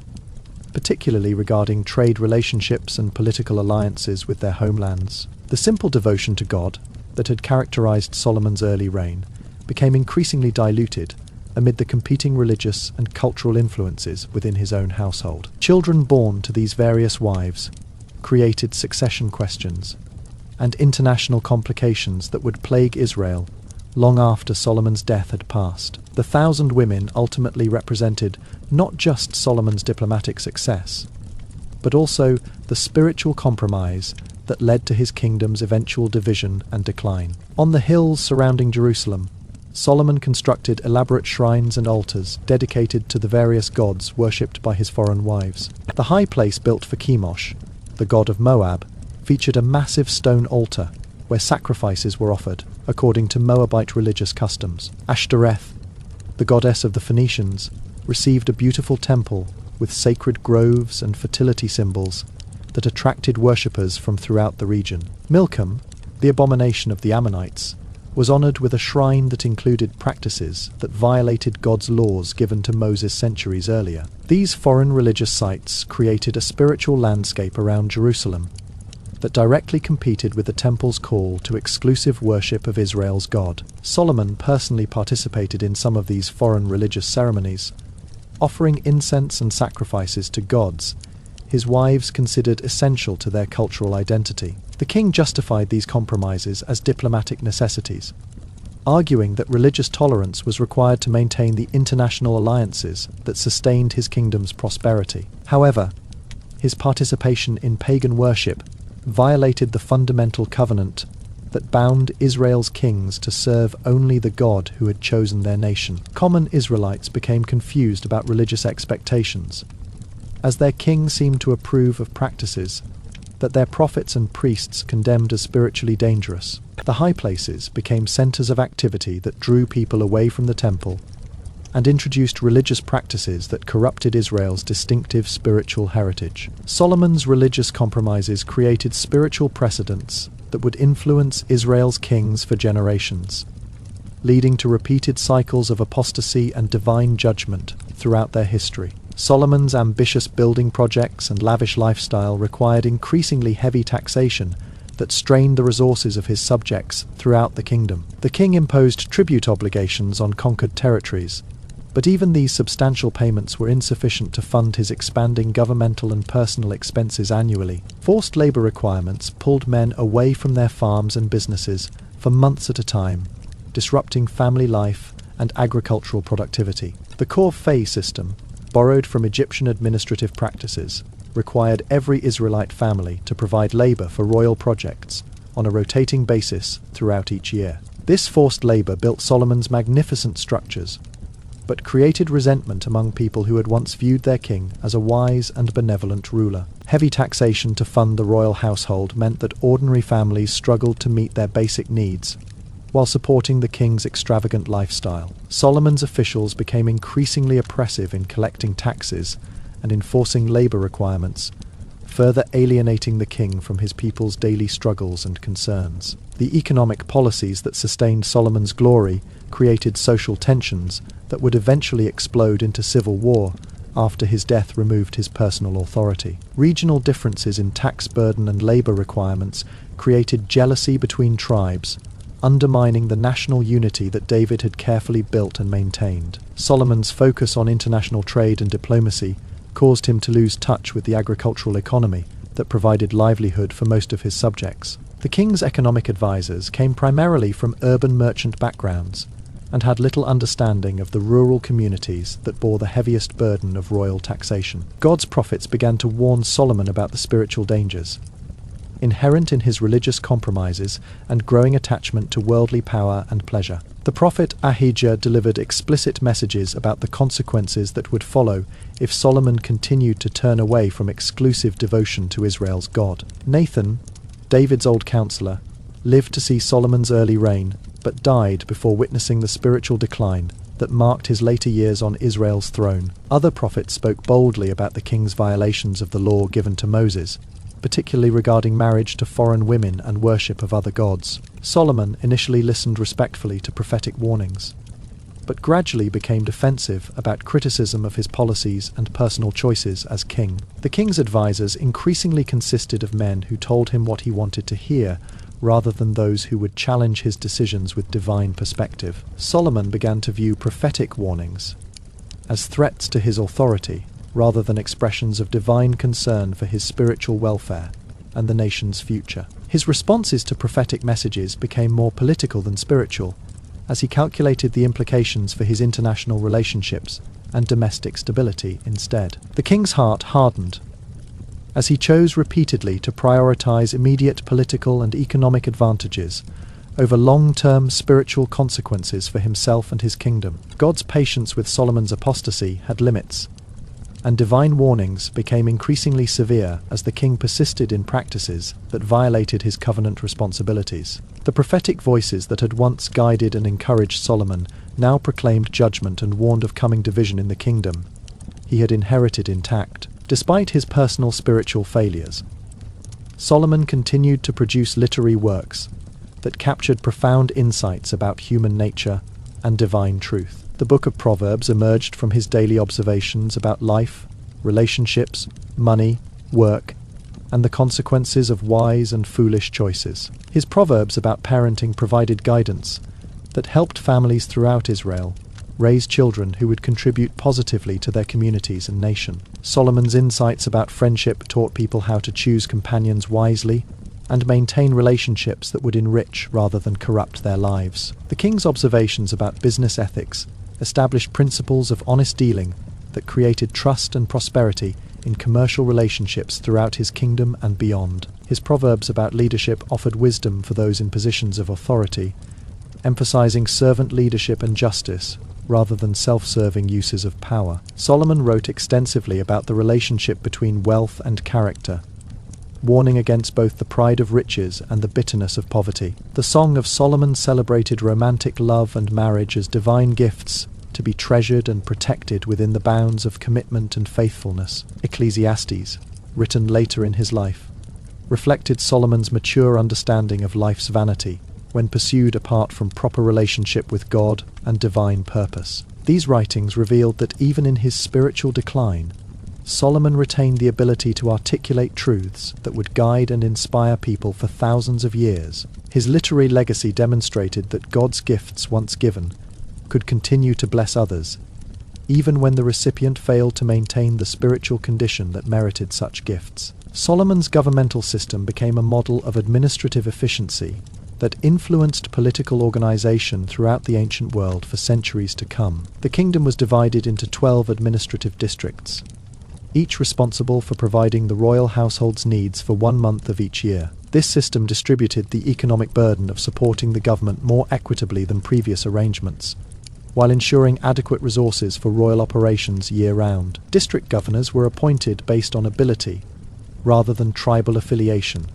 particularly regarding trade relationships and political alliances with their homelands. The simple devotion to God that had characterized Solomon's early reign became increasingly diluted amid the competing religious and cultural influences within his own household. Children born to these various wives created succession questions and international complications that would plague Israel long after Solomon's death had passed. The 1,000 women ultimately represented not just Solomon's diplomatic success, but also the spiritual compromise that led to his kingdom's eventual division and decline. On the hills surrounding Jerusalem, Solomon constructed elaborate shrines and altars dedicated to the various gods worshipped by his foreign wives. The high place built for Chemosh, the god of Moab, featured a massive stone altar where sacrifices were offered according to Moabite religious customs. Ashtoreth, the goddess of the Phoenicians, received a beautiful temple with sacred groves and fertility symbols that attracted worshippers from throughout the region. Milcom, the abomination of the Ammonites, was honored with a shrine that included practices that violated God's laws given to Moses centuries earlier. These foreign religious sites created a spiritual landscape around Jerusalem that directly competed with the temple's call to exclusive worship of Israel's God. Solomon personally participated in some of these foreign religious ceremonies, offering incense and sacrifices to gods his wives considered essential to their cultural identity. The king justified these compromises as diplomatic necessities, arguing that religious tolerance was required to maintain the international alliances that sustained his kingdom's prosperity. However, his participation in pagan worship violated the fundamental covenant that bound Israel's kings to serve only the God who had chosen their nation. Common Israelites became confused about religious expectations, as their king seemed to approve of practices that their prophets and priests condemned as spiritually dangerous. The high places became centers of activity that drew people away from the temple and introduced religious practices that corrupted Israel's distinctive spiritual heritage. Solomon's religious compromises created spiritual precedents that would influence Israel's kings for generations, leading to repeated cycles of apostasy and divine judgment throughout their history. Solomon's ambitious building projects and lavish lifestyle required increasingly heavy taxation that strained the resources of his subjects throughout the kingdom. The king imposed tribute obligations on conquered territories, but even these substantial payments were insufficient to fund his expanding governmental and personal expenses annually. Forced labor requirements pulled men away from their farms and businesses for months at a time, disrupting family life and agricultural productivity. The corvée system, borrowed from Egyptian administrative practices, required every Israelite family to provide labor for royal projects on a rotating basis throughout each year. This forced labor built Solomon's magnificent structures, but created resentment among people who had once viewed their king as a wise and benevolent ruler. Heavy taxation to fund the royal household meant that ordinary families struggled to meet their basic needs, while supporting the king's extravagant lifestyle. Solomon's officials became increasingly oppressive in collecting taxes and enforcing labor requirements, further alienating the king from his people's daily struggles and concerns. The economic policies that sustained Solomon's glory created social tensions that would eventually explode into civil war after his death removed his personal authority. Regional differences in tax burden and labor requirements created jealousy between tribes, undermining the national unity that David had carefully built and maintained. Solomon's focus on international trade and diplomacy caused him to lose touch with the agricultural economy that provided livelihood for most of his subjects. The king's economic advisors came primarily from urban merchant backgrounds and had little understanding of the rural communities that bore the heaviest burden of royal taxation. God's prophets began to warn Solomon about the spiritual dangers inherent in his religious compromises and growing attachment to worldly power and pleasure. The prophet Ahijah delivered explicit messages about the consequences that would follow if Solomon continued to turn away from exclusive devotion to Israel's God. Nathan, David's old counselor, lived to see Solomon's early reign, but died before witnessing the spiritual decline that marked his later years on Israel's throne. Other prophets spoke boldly about the king's violations of the law given to Moses, particularly regarding marriage to foreign women and worship of other gods. Solomon initially listened respectfully to prophetic warnings, but gradually became defensive about criticism of his policies and personal choices as king. The king's advisors increasingly consisted of men who told him what he wanted to hear, rather than those who would challenge his decisions with divine perspective. Solomon began to view prophetic warnings as threats to his authority, rather than expressions of divine concern for his spiritual welfare and the nation's future. His responses to prophetic messages became more political than spiritual, as he calculated the implications for his international relationships and domestic stability instead. The king's heart hardened, as he chose repeatedly to prioritize immediate political and economic advantages over long-term spiritual consequences for himself and his kingdom. God's patience with Solomon's apostasy had limits, and divine warnings became increasingly severe as the king persisted in practices that violated his covenant responsibilities. The prophetic voices that had once guided and encouraged Solomon now proclaimed judgment and warned of coming division in the kingdom he had inherited intact. Despite his personal spiritual failures, Solomon continued to produce literary works that captured profound insights about human nature and divine truth. The Book of Proverbs emerged from his daily observations about life, relationships, money, work, and the consequences of wise and foolish choices. His proverbs about parenting provided guidance that helped families throughout Israel raise children who would contribute positively to their communities and nation. Solomon's insights about friendship taught people how to choose companions wisely and maintain relationships that would enrich rather than corrupt their lives. The king's observations about business ethics established principles of honest dealing that created trust and prosperity in commercial relationships throughout his kingdom and beyond. His proverbs about leadership offered wisdom for those in positions of authority, emphasizing servant leadership and justice rather than self-serving uses of power. Solomon wrote extensively about the relationship between wealth and character, warning against both the pride of riches and the bitterness of poverty. The Song of Solomon celebrated romantic love and marriage as divine gifts to be treasured and protected within the bounds of commitment and faithfulness. Ecclesiastes, written later in his life, reflected Solomon's mature understanding of life's vanity when pursued apart from proper relationship with God and divine purpose. These writings revealed that even in his spiritual decline, Solomon retained the ability to articulate truths that would guide and inspire people for thousands of years. His literary legacy demonstrated that God's gifts, once given, could continue to bless others, even when the recipient failed to maintain the spiritual condition that merited such gifts. Solomon's governmental system became a model of administrative efficiency that influenced political organization throughout the ancient world for centuries to come. The kingdom was divided into 12 administrative districts, each responsible for providing the royal household's needs for 1 month of each year. This system distributed the economic burden of supporting the government more equitably than previous arrangements, while ensuring adequate resources for royal operations year-round. District governors were appointed based on ability rather than tribal affiliation,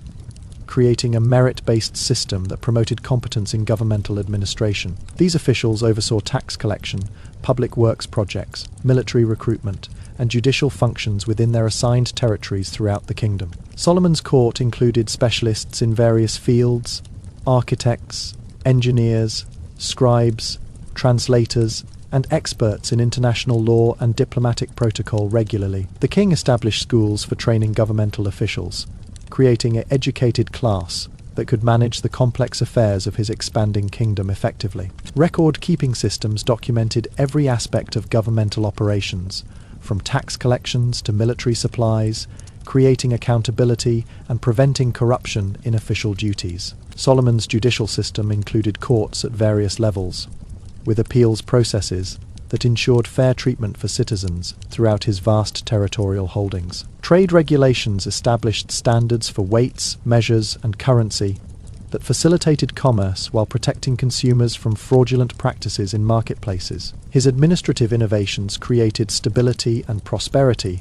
creating a merit-based system that promoted competence in governmental administration. These officials oversaw tax collection, public works projects, military recruitment, and judicial functions within their assigned territories throughout the kingdom. Solomon's court included specialists in various fields, architects, engineers, scribes, translators, and experts in international law and diplomatic protocol regularly. The king established schools for training governmental officials, creating an educated class that could manage the complex affairs of his expanding kingdom effectively. Record-keeping systems documented every aspect of governmental operations, from tax collections to military supplies, creating accountability and preventing corruption in official duties. Solomon's judicial system included courts at various levels, with appeals processes that ensured fair treatment for citizens throughout his vast territorial holdings. Trade regulations established standards for weights, measures, and currency that facilitated commerce while protecting consumers from fraudulent practices in marketplaces. His administrative innovations created stability and prosperity,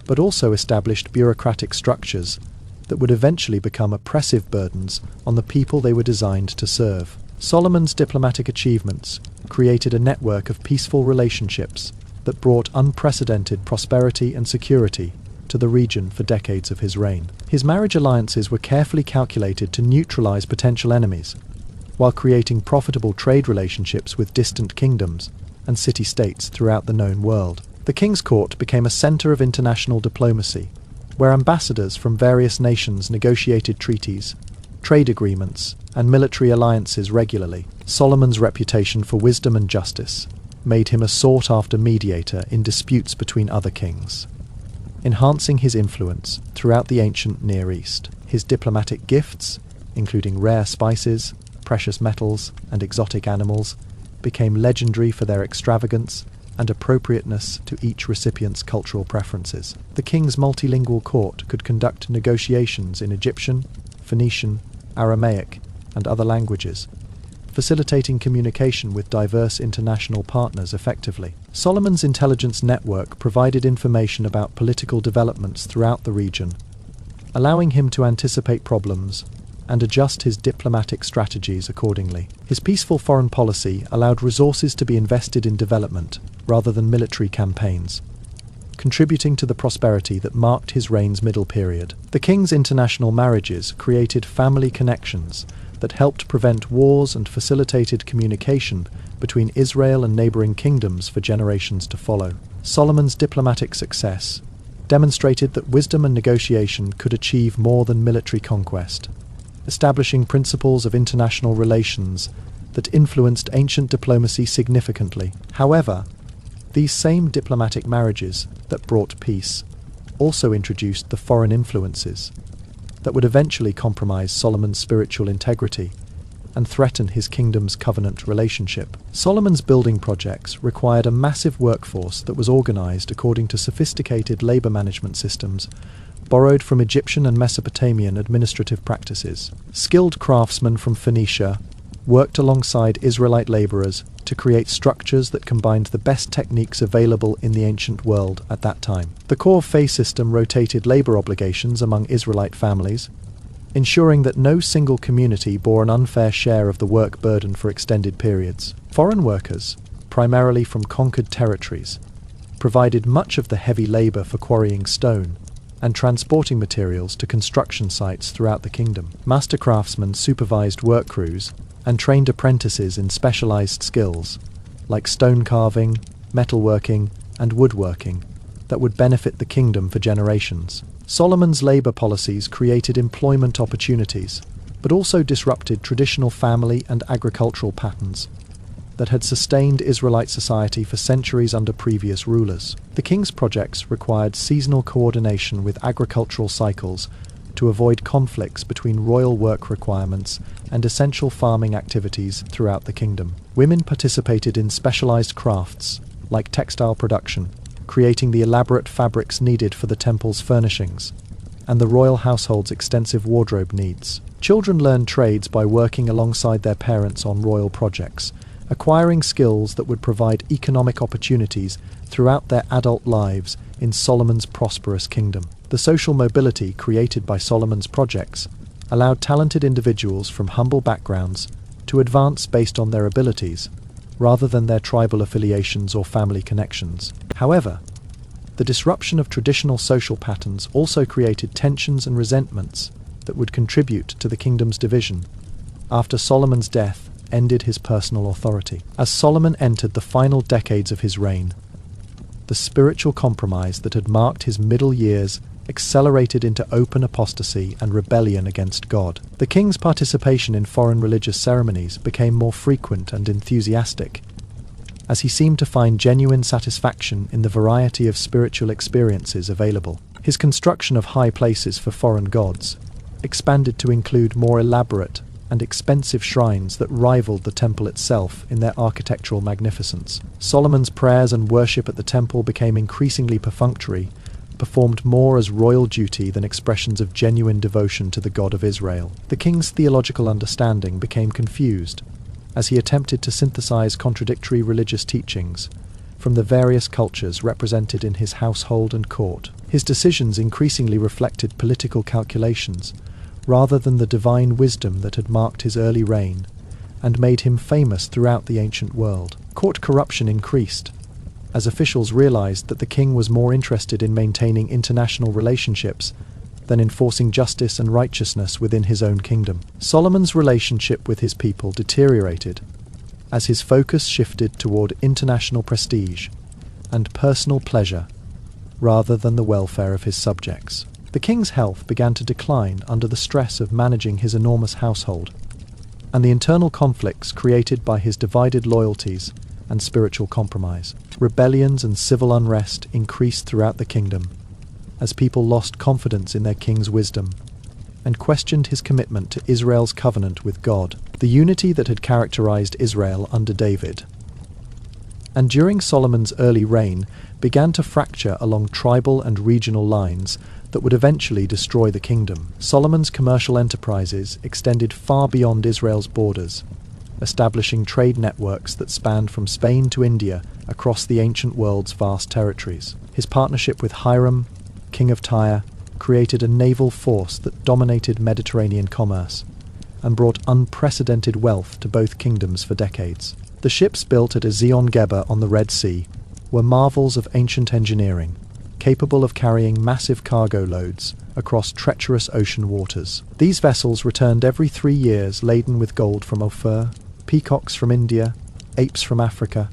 but also established bureaucratic structures that would eventually become oppressive burdens on the people they were designed to serve. Solomon's diplomatic achievements created a network of peaceful relationships that brought unprecedented prosperity and security to the region for decades of his reign. His marriage alliances were carefully calculated to neutralize potential enemies, while creating profitable trade relationships with distant kingdoms and city-states throughout the known world. The king's court became a center of international diplomacy, where ambassadors from various nations negotiated treaties, trade agreements, and military alliances regularly. Solomon's reputation for wisdom and justice made him a sought-after mediator in disputes between other kings, enhancing his influence throughout the ancient Near East. His diplomatic gifts, including rare spices, precious metals, and exotic animals, became legendary for their extravagance and appropriateness to each recipient's cultural preferences. The king's multilingual court could conduct negotiations in Egyptian, Phoenician, Aramaic, and other languages, facilitating communication with diverse international partners effectively. Solomon's intelligence network provided information about political developments throughout the region, allowing him to anticipate problems and adjust his diplomatic strategies accordingly. His peaceful foreign policy allowed resources to be invested in development rather than military campaigns, contributing to the prosperity that marked his reign's middle period. The king's international marriages created family connections that helped prevent wars and facilitated communication between Israel and neighboring kingdoms for generations to follow. Solomon's diplomatic success demonstrated that wisdom and negotiation could achieve more than military conquest, establishing principles of international relations that influenced ancient diplomacy significantly. However, these same diplomatic marriages that brought peace also introduced the foreign influences that would eventually compromise Solomon's spiritual integrity and threaten his kingdom's covenant relationship. Solomon's building projects required a massive workforce that was organized according to sophisticated labor management systems borrowed from Egyptian and Mesopotamian administrative practices. Skilled craftsmen from Phoenicia worked alongside Israelite laborers to create structures that combined the best techniques available in the ancient world at that time. The corvée system rotated labor obligations among Israelite families, ensuring that no single community bore an unfair share of the work burden for extended periods. Foreign workers, primarily from conquered territories, provided much of the heavy labor for quarrying stone and transporting materials to construction sites throughout the kingdom. Master craftsmen supervised work crews and trained apprentices in specialized skills like stone carving, metalworking, and woodworking that would benefit the kingdom for generations. Solomon's labor policies created employment opportunities, but also disrupted traditional family and agricultural patterns that had sustained Israelite society for centuries under previous rulers. The king's projects required seasonal coordination with agricultural cycles to avoid conflicts between royal work requirements and essential farming activities throughout the kingdom. Women participated in specialized crafts, like textile production, creating the elaborate fabrics needed for the temple's furnishings and the royal household's extensive wardrobe needs. Children learned trades by working alongside their parents on royal projects, acquiring skills that would provide economic opportunities throughout their adult lives in Solomon's prosperous kingdom. The social mobility created by Solomon's projects allowed talented individuals from humble backgrounds to advance based on their abilities, rather than their tribal affiliations or family connections. However, the disruption of traditional social patterns also created tensions and resentments that would contribute to the kingdom's division after Solomon's death ended his personal authority. As Solomon entered the final decades of his reign, the spiritual compromise that had marked his middle years accelerated into open apostasy and rebellion against God. The king's participation in foreign religious ceremonies became more frequent and enthusiastic, as he seemed to find genuine satisfaction in the variety of spiritual experiences available. His construction of high places for foreign gods expanded to include more elaborate and expensive shrines that rivaled the temple itself in their architectural magnificence. Solomon's prayers and worship at the temple became increasingly perfunctory, performed more as royal duty than expressions of genuine devotion to the God of Israel. The king's theological understanding became confused as he attempted to synthesize contradictory religious teachings from the various cultures represented in his household and court. His decisions increasingly reflected political calculations rather than the divine wisdom that had marked his early reign and made him famous throughout the ancient world. Court corruption increased as officials realized that the king was more interested in maintaining international relationships than enforcing justice and righteousness within his own kingdom. Solomon's relationship with his people deteriorated as his focus shifted toward international prestige and personal pleasure rather than the welfare of his subjects. The king's health began to decline under the stress of managing his enormous household, and the internal conflicts created by his divided loyalties and spiritual compromise. Rebellions and civil unrest increased throughout the kingdom as people lost confidence in their king's wisdom and questioned his commitment to Israel's covenant with God. The unity that had characterized Israel under David and during Solomon's early reign began to fracture along tribal and regional lines that would eventually destroy the kingdom. Solomon's commercial enterprises extended far beyond Israel's borders, establishing trade networks that spanned from Spain to India across the ancient world's vast territories. His partnership with Hiram, king of Tyre, created a naval force that dominated Mediterranean commerce and brought unprecedented wealth to both kingdoms for decades. The ships built at Ezion Geber on the Red Sea were marvels of ancient engineering, capable of carrying massive cargo loads across treacherous ocean waters. These vessels returned every 3 years laden with gold from Ophir, peacocks from India, apes from Africa,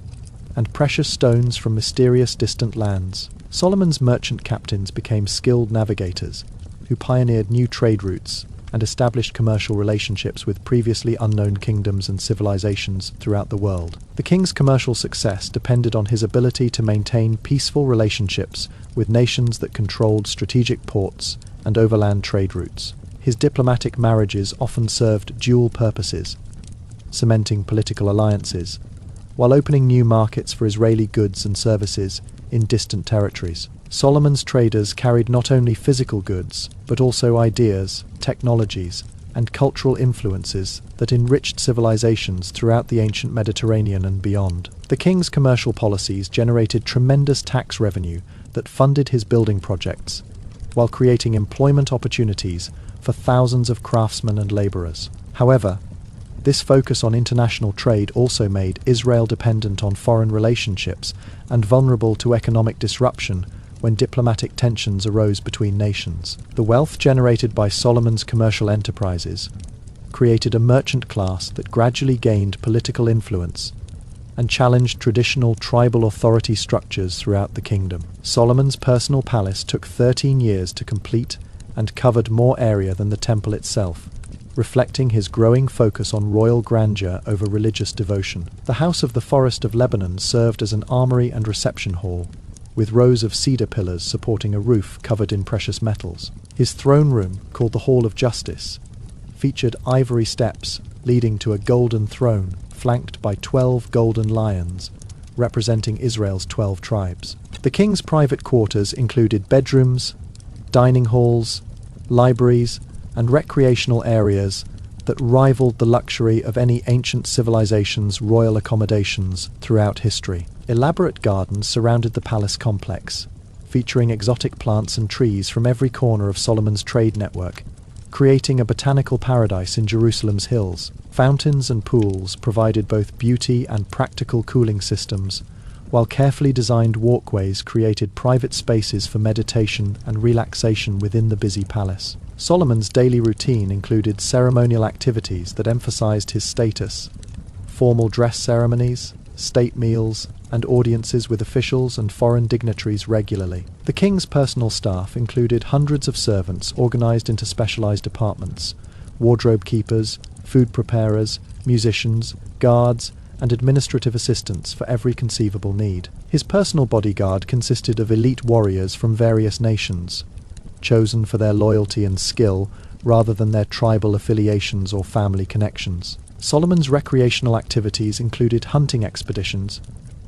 and precious stones from mysterious distant lands. Solomon's merchant captains became skilled navigators who pioneered new trade routes and established commercial relationships with previously unknown kingdoms and civilizations throughout the world. The king's commercial success depended on his ability to maintain peaceful relationships with nations that controlled strategic ports and overland trade routes. His diplomatic marriages often served dual purposes, cementing political alliances, while opening new markets for Israeli goods and services in distant territories. Solomon's traders carried not only physical goods, but also ideas, technologies, and cultural influences that enriched civilizations throughout the ancient Mediterranean and beyond. The king's commercial policies generated tremendous tax revenue that funded his building projects, while creating employment opportunities for thousands of craftsmen and laborers. However, this focus on international trade also made Israel dependent on foreign relationships and vulnerable to economic disruption when diplomatic tensions arose between nations. The wealth generated by Solomon's commercial enterprises created a merchant class that gradually gained political influence and challenged traditional tribal authority structures throughout the kingdom. Solomon's personal palace took 13 years to complete and covered more area than the temple itself, reflecting his growing focus on royal grandeur over religious devotion. The House of the Forest of Lebanon served as an armory and reception hall, with rows of cedar pillars supporting a roof covered in precious metals. His throne room, called the Hall of Justice, featured ivory steps leading to a golden throne flanked by 12 golden lions, representing Israel's 12 tribes. The king's private quarters included bedrooms, dining halls, libraries, and recreational areas that rivaled the luxury of any ancient civilization's royal accommodations throughout history. Elaborate gardens surrounded the palace complex, featuring exotic plants and trees from every corner of Solomon's trade network, creating a botanical paradise in Jerusalem's hills. Fountains and pools provided both beauty and practical cooling systems, while carefully designed walkways created private spaces for meditation and relaxation within the busy palace. Solomon's daily routine included ceremonial activities that emphasized his status, formal dress ceremonies, state meals, and audiences with officials and foreign dignitaries regularly. The king's personal staff included hundreds of servants organized into specialized departments: wardrobe keepers, food preparers, musicians, guards, and administrative assistants for every conceivable need. His personal bodyguard consisted of elite warriors from various nations, chosen for their loyalty and skill rather than their tribal affiliations or family connections. Solomon's recreational activities included hunting expeditions,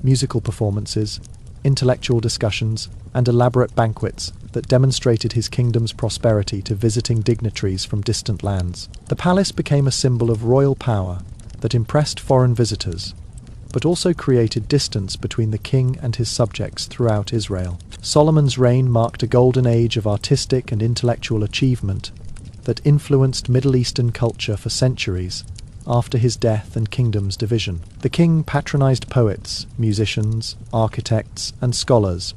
musical performances, intellectual discussions, and elaborate banquets that demonstrated his kingdom's prosperity to visiting dignitaries from distant lands. The palace became a symbol of royal power that impressed foreign visitors, but also created distance between the king and his subjects throughout Israel. Solomon's reign marked a golden age of artistic and intellectual achievement that influenced Middle Eastern culture for centuries after his death and kingdom's division. The king patronized poets, musicians, architects, and scholars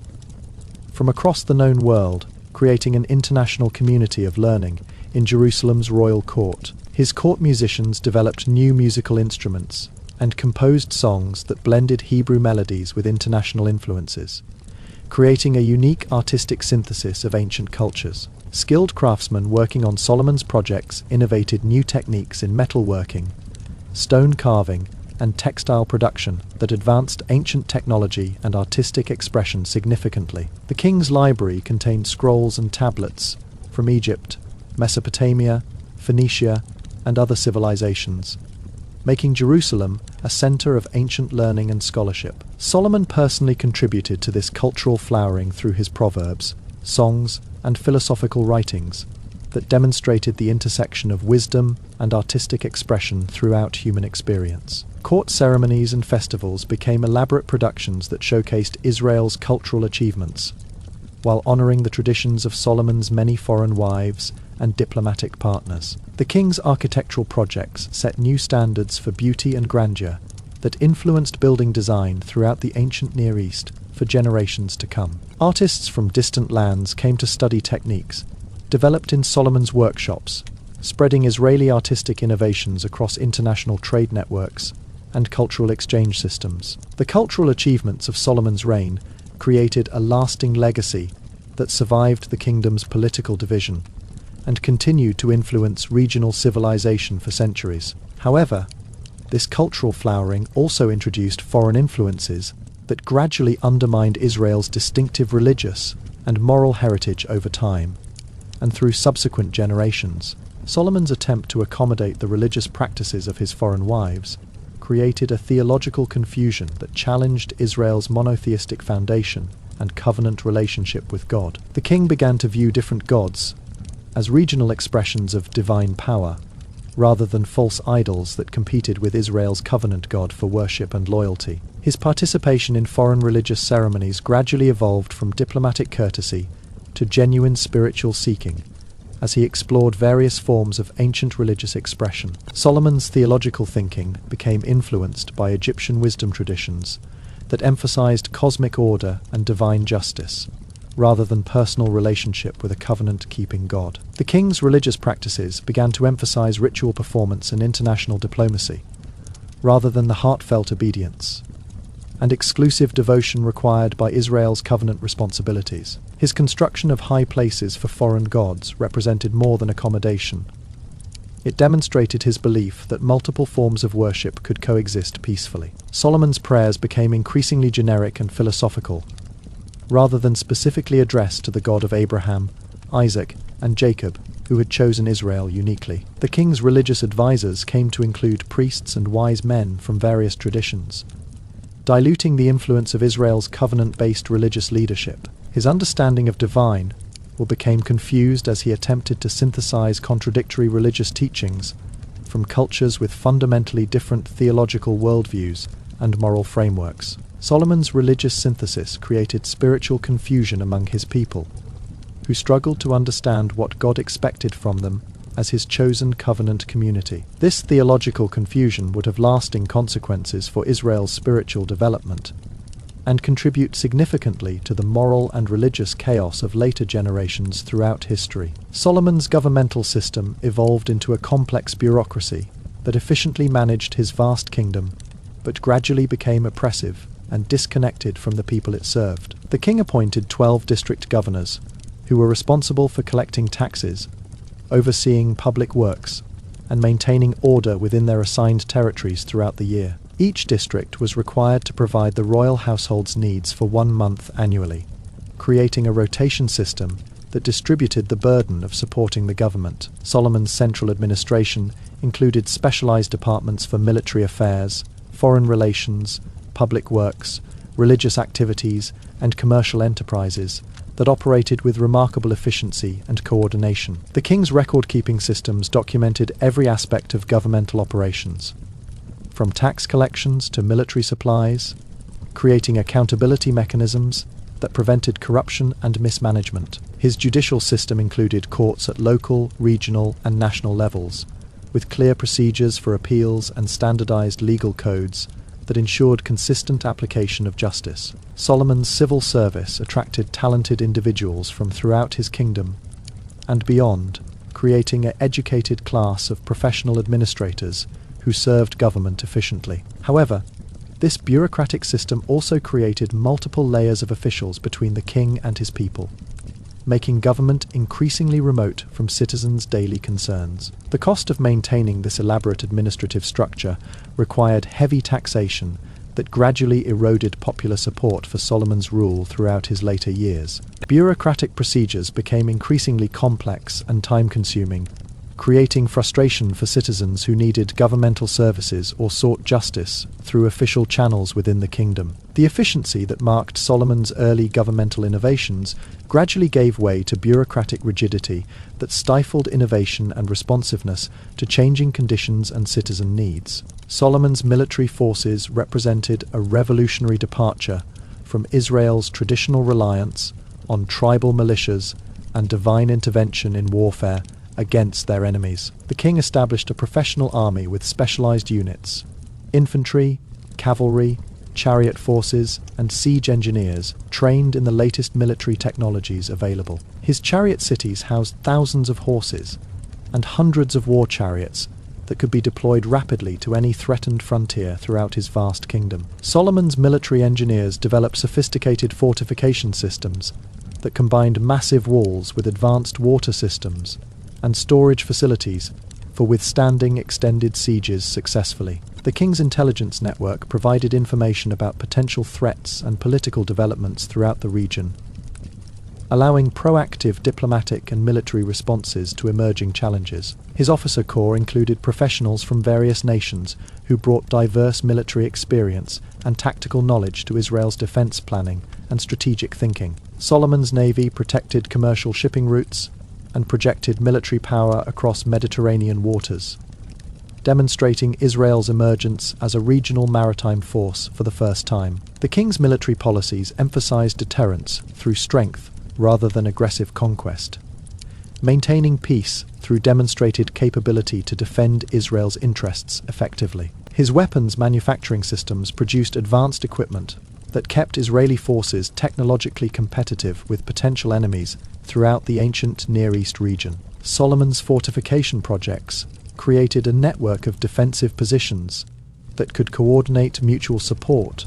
from across the known world, creating an international community of learning in Jerusalem's royal court. His court musicians developed new musical instruments and composed songs that blended Hebrew melodies with international influences, creating a unique artistic synthesis of ancient cultures. Skilled craftsmen working on Solomon's projects innovated new techniques in metalworking, stone carving, and textile production that advanced ancient technology and artistic expression significantly. The king's library contained scrolls and tablets from Egypt, Mesopotamia, Phoenicia, and other civilizations, making Jerusalem a center of ancient learning and scholarship. Solomon personally contributed to this cultural flowering through his proverbs, songs, and philosophical writings that demonstrated the intersection of wisdom and artistic expression throughout human experience. Court ceremonies and festivals became elaborate productions that showcased Israel's cultural achievements, while honoring the traditions of Solomon's many foreign wives and diplomatic partners. The king's architectural projects set new standards for beauty and grandeur that influenced building design throughout the ancient Near East. for generations to come. Artists from distant lands came to study techniques developed in Solomon's workshops, spreading Israeli artistic innovations across international trade networks and cultural exchange systems. The cultural achievements of Solomon's reign created a lasting legacy that survived the kingdom's political division and continued to influence regional civilization for centuries. However, this cultural flowering also introduced foreign influences that gradually undermined Israel's distinctive religious and moral heritage over time and through subsequent generations. Solomon's attempt to accommodate the religious practices of his foreign wives created a theological confusion that challenged Israel's monotheistic foundation and covenant relationship with God. The king began to view different gods as regional expressions of divine power, rather than false idols that competed with Israel's covenant God for worship and loyalty. His participation in foreign religious ceremonies gradually evolved from diplomatic courtesy to genuine spiritual seeking, as he explored various forms of ancient religious expression. Solomon's theological thinking became influenced by Egyptian wisdom traditions that emphasized cosmic order and divine justice, rather than personal relationship with a covenant-keeping God. The king's religious practices began to emphasize ritual performance and international diplomacy, rather than the heartfelt obedience and exclusive devotion required by Israel's covenant responsibilities. His construction of high places for foreign gods represented more than accommodation. It demonstrated his belief that multiple forms of worship could coexist peacefully. Solomon's prayers became increasingly generic and philosophical, rather than specifically addressed to the God of Abraham, Isaac, and Jacob, who had chosen Israel uniquely. The king's religious advisors came to include priests and wise men from various traditions, diluting the influence of Israel's covenant-based religious leadership. His understanding of divine became confused as he attempted to synthesize contradictory religious teachings from cultures with fundamentally different theological worldviews and moral frameworks. Solomon's religious synthesis created spiritual confusion among his people, who struggled to understand what God expected from them as his chosen covenant community. This theological confusion would have lasting consequences for Israel's spiritual development and contribute significantly to the moral and religious chaos of later generations throughout history. Solomon's governmental system evolved into a complex bureaucracy that efficiently managed his vast kingdom, but gradually became oppressive and disconnected from the people it served. The king appointed 12 district governors, who were responsible for collecting taxes, overseeing public works, and maintaining order within their assigned territories throughout the year. Each district was required to provide the royal household's needs for 1 month annually, creating a rotation system that distributed the burden of supporting the government. Solomon's central administration included specialized departments for military affairs, foreign relations, public works, religious activities, and commercial enterprises that operated with remarkable efficiency and coordination. The king's record-keeping systems documented every aspect of governmental operations, from tax collections to military supplies, creating accountability mechanisms that prevented corruption and mismanagement. His judicial system included courts at local, regional, and national levels, with clear procedures for appeals and standardized legal codes that ensured consistent application of justice. Solomon's civil service attracted talented individuals from throughout his kingdom and beyond, creating an educated class of professional administrators who served government efficiently. However, this bureaucratic system also created multiple layers of officials between the king and his people, making government increasingly remote from citizens' daily concerns. The cost of maintaining this elaborate administrative structure required heavy taxation that gradually eroded popular support for Solomon's rule throughout his later years. Bureaucratic procedures became increasingly complex and time-consuming, creating frustration for citizens who needed governmental services or sought justice through official channels within the kingdom. The efficiency that marked Solomon's early governmental innovations gradually gave way to bureaucratic rigidity that stifled innovation and responsiveness to changing conditions and citizen needs. Solomon's military forces represented a revolutionary departure from Israel's traditional reliance on tribal militias and divine intervention in warfare against their enemies. The king established a professional army with specialized units, infantry, cavalry, chariot forces, and siege engineers trained in the latest military technologies available. His chariot cities housed thousands of horses and hundreds of war chariots that could be deployed rapidly to any threatened frontier throughout his vast kingdom. Solomon's military engineers developed sophisticated fortification systems that combined massive walls with advanced water systems and storage facilities for withstanding extended sieges successfully. The king's intelligence network provided information about potential threats and political developments throughout the region, allowing proactive diplomatic and military responses to emerging challenges. His officer corps included professionals from various nations who brought diverse military experience and tactical knowledge to Israel's defense planning and strategic thinking. Solomon's navy protected commercial shipping routes and projected military power across Mediterranean waters, demonstrating Israel's emergence as a regional maritime force for the first time. The king's military policies emphasized deterrence through strength rather than aggressive conquest, maintaining peace through demonstrated capability to defend Israel's interests effectively. His weapons manufacturing systems produced advanced equipment that kept Israeli forces technologically competitive with potential enemies throughout the ancient Near East region. Solomon's fortification projects created a network of defensive positions that could coordinate mutual support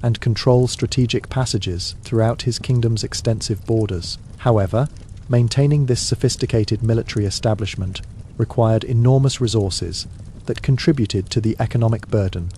and control strategic passages throughout his kingdom's extensive borders. However, maintaining this sophisticated military establishment required enormous resources that contributed to the economic burden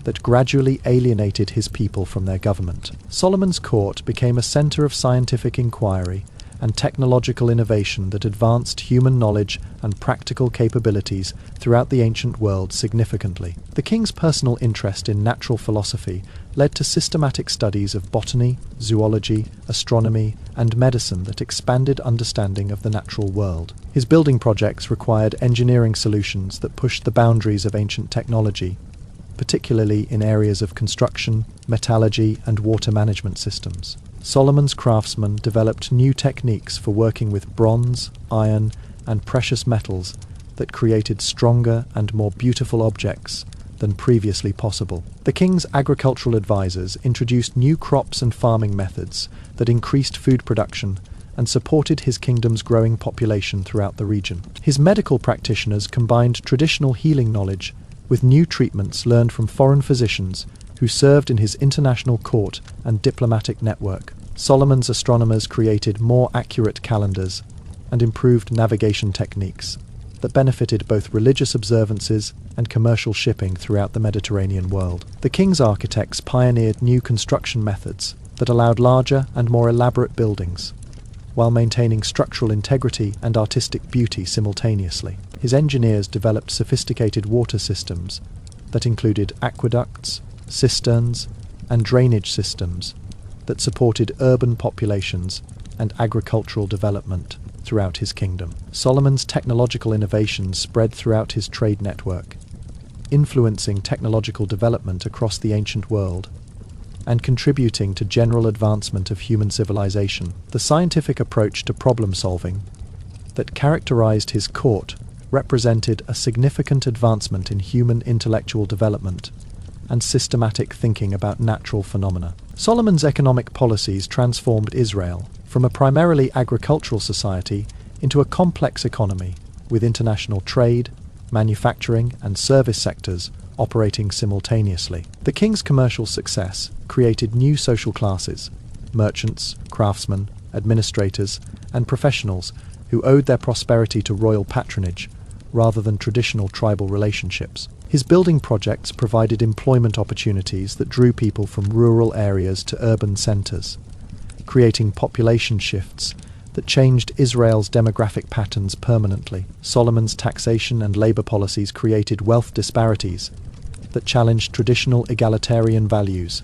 that gradually alienated his people from their government. Solomon's court became a center of scientific inquiry and technological innovation that advanced human knowledge and practical capabilities throughout the ancient world significantly. The king's personal interest in natural philosophy led to systematic studies of botany, zoology, astronomy, and medicine that expanded understanding of the natural world. His building projects required engineering solutions that pushed the boundaries of ancient technology, particularly in areas of construction, metallurgy, and water management systems. Solomon's craftsmen developed new techniques for working with bronze, iron, and precious metals that created stronger and more beautiful objects than previously possible. The king's agricultural advisors introduced new crops and farming methods that increased food production and supported his kingdom's growing population throughout the region. His medical practitioners combined traditional healing knowledge with new treatments learned from foreign physicians who served in his international court and diplomatic network. Solomon's astronomers created more accurate calendars and improved navigation techniques that benefited both religious observances and commercial shipping throughout the Mediterranean world. The king's architects pioneered new construction methods that allowed larger and more elaborate buildings, while maintaining structural integrity and artistic beauty simultaneously. His engineers developed sophisticated water systems that included aqueducts, cisterns, and drainage systems that supported urban populations and agricultural development throughout his kingdom. Solomon's technological innovations spread throughout his trade network, influencing technological development across the ancient world and contributing to general advancement of human civilization. The scientific approach to problem solving that characterized his court represented a significant advancement in human intellectual development and systematic thinking about natural phenomena. Solomon's economic policies transformed Israel from a primarily agricultural society into a complex economy with international trade, manufacturing, and service sectors operating simultaneously. The king's commercial success created new social classes: merchants, craftsmen, administrators, and professionals who owed their prosperity to royal patronage rather than traditional tribal relationships. His building projects provided employment opportunities that drew people from rural areas to urban centers, creating population shifts that changed Israel's demographic patterns permanently. Solomon's taxation and labor policies created wealth disparities that challenged traditional egalitarian values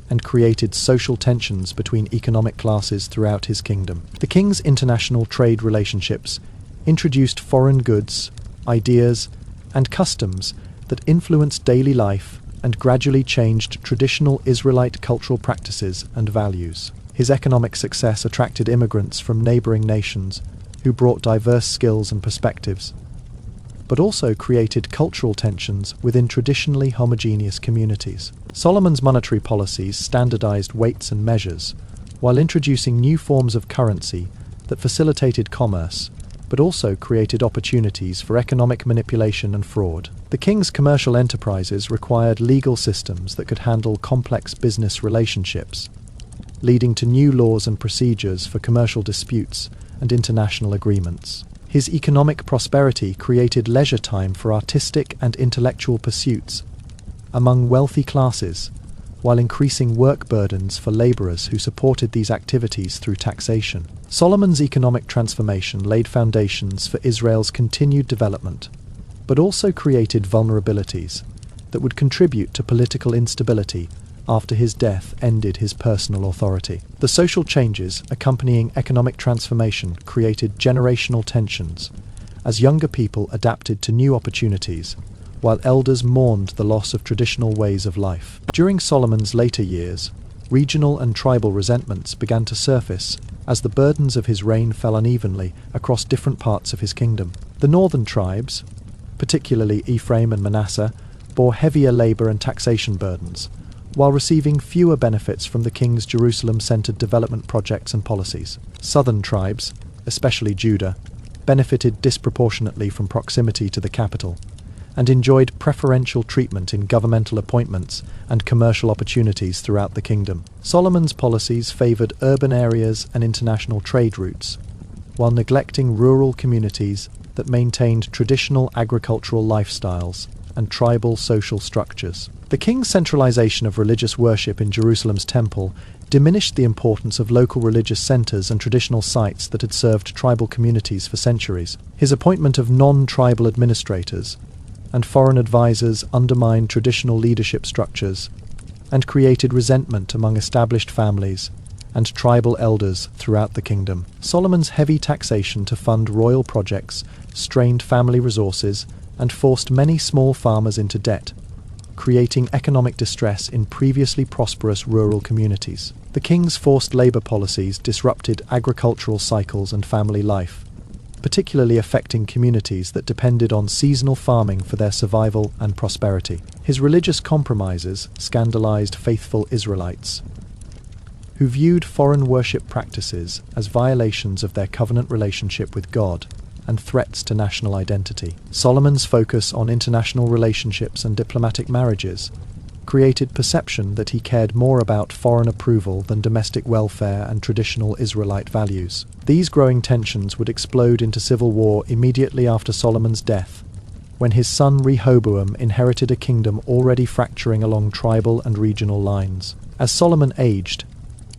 and created social tensions between economic classes throughout his kingdom. The king's international trade relationships introduced foreign goods, ideas, and customs that influenced daily life and gradually changed traditional Israelite cultural practices and values. His economic success attracted immigrants from neighboring nations who brought diverse skills and perspectives, but also created cultural tensions within traditionally homogeneous communities. Solomon's monetary policies standardized weights and measures, while introducing new forms of currency that facilitated commerce, but also created opportunities for economic manipulation and fraud. The king's commercial enterprises required legal systems that could handle complex business relationships, leading to new laws and procedures for commercial disputes and international agreements. His economic prosperity created leisure time for artistic and intellectual pursuits among wealthy classes, while increasing work burdens for laborers who supported these activities through taxation. Solomon's economic transformation laid foundations for Israel's continued development, but also created vulnerabilities that would contribute to political instability after his death ended his personal authority. The social changes accompanying economic transformation created generational tensions as younger people adapted to new opportunities, while elders mourned the loss of traditional ways of life. During Solomon's later years, regional and tribal resentments began to surface as the burdens of his reign fell unevenly across different parts of his kingdom. The northern tribes, particularly Ephraim and Manasseh, bore heavier labor and taxation burdens, while receiving fewer benefits from the king's Jerusalem-centered development projects and policies. Southern tribes, especially Judah, benefited disproportionately from proximity to the capital, and enjoyed preferential treatment in governmental appointments and commercial opportunities throughout the kingdom. Solomon's policies favored urban areas and international trade routes, while neglecting rural communities that maintained traditional agricultural lifestyles and tribal social structures. The king's centralization of religious worship in Jerusalem's temple diminished the importance of local religious centers and traditional sites that had served tribal communities for centuries. His appointment of non-tribal administrators and foreign advisors undermined traditional leadership structures and created resentment among established families and tribal elders throughout the kingdom. Solomon's heavy taxation to fund royal projects strained family resources and forced many small farmers into debt, creating economic distress in previously prosperous rural communities. The king's forced labor policies disrupted agricultural cycles and family life, particularly affecting communities that depended on seasonal farming for their survival and prosperity. His religious compromises scandalized faithful Israelites, who viewed foreign worship practices as violations of their covenant relationship with God and threats to national identity. Solomon's focus on international relationships and diplomatic marriages created perception that he cared more about foreign approval than domestic welfare and traditional Israelite values. These growing tensions would explode into civil war immediately after Solomon's death, when his son Rehoboam inherited a kingdom already fracturing along tribal and regional lines. As Solomon aged,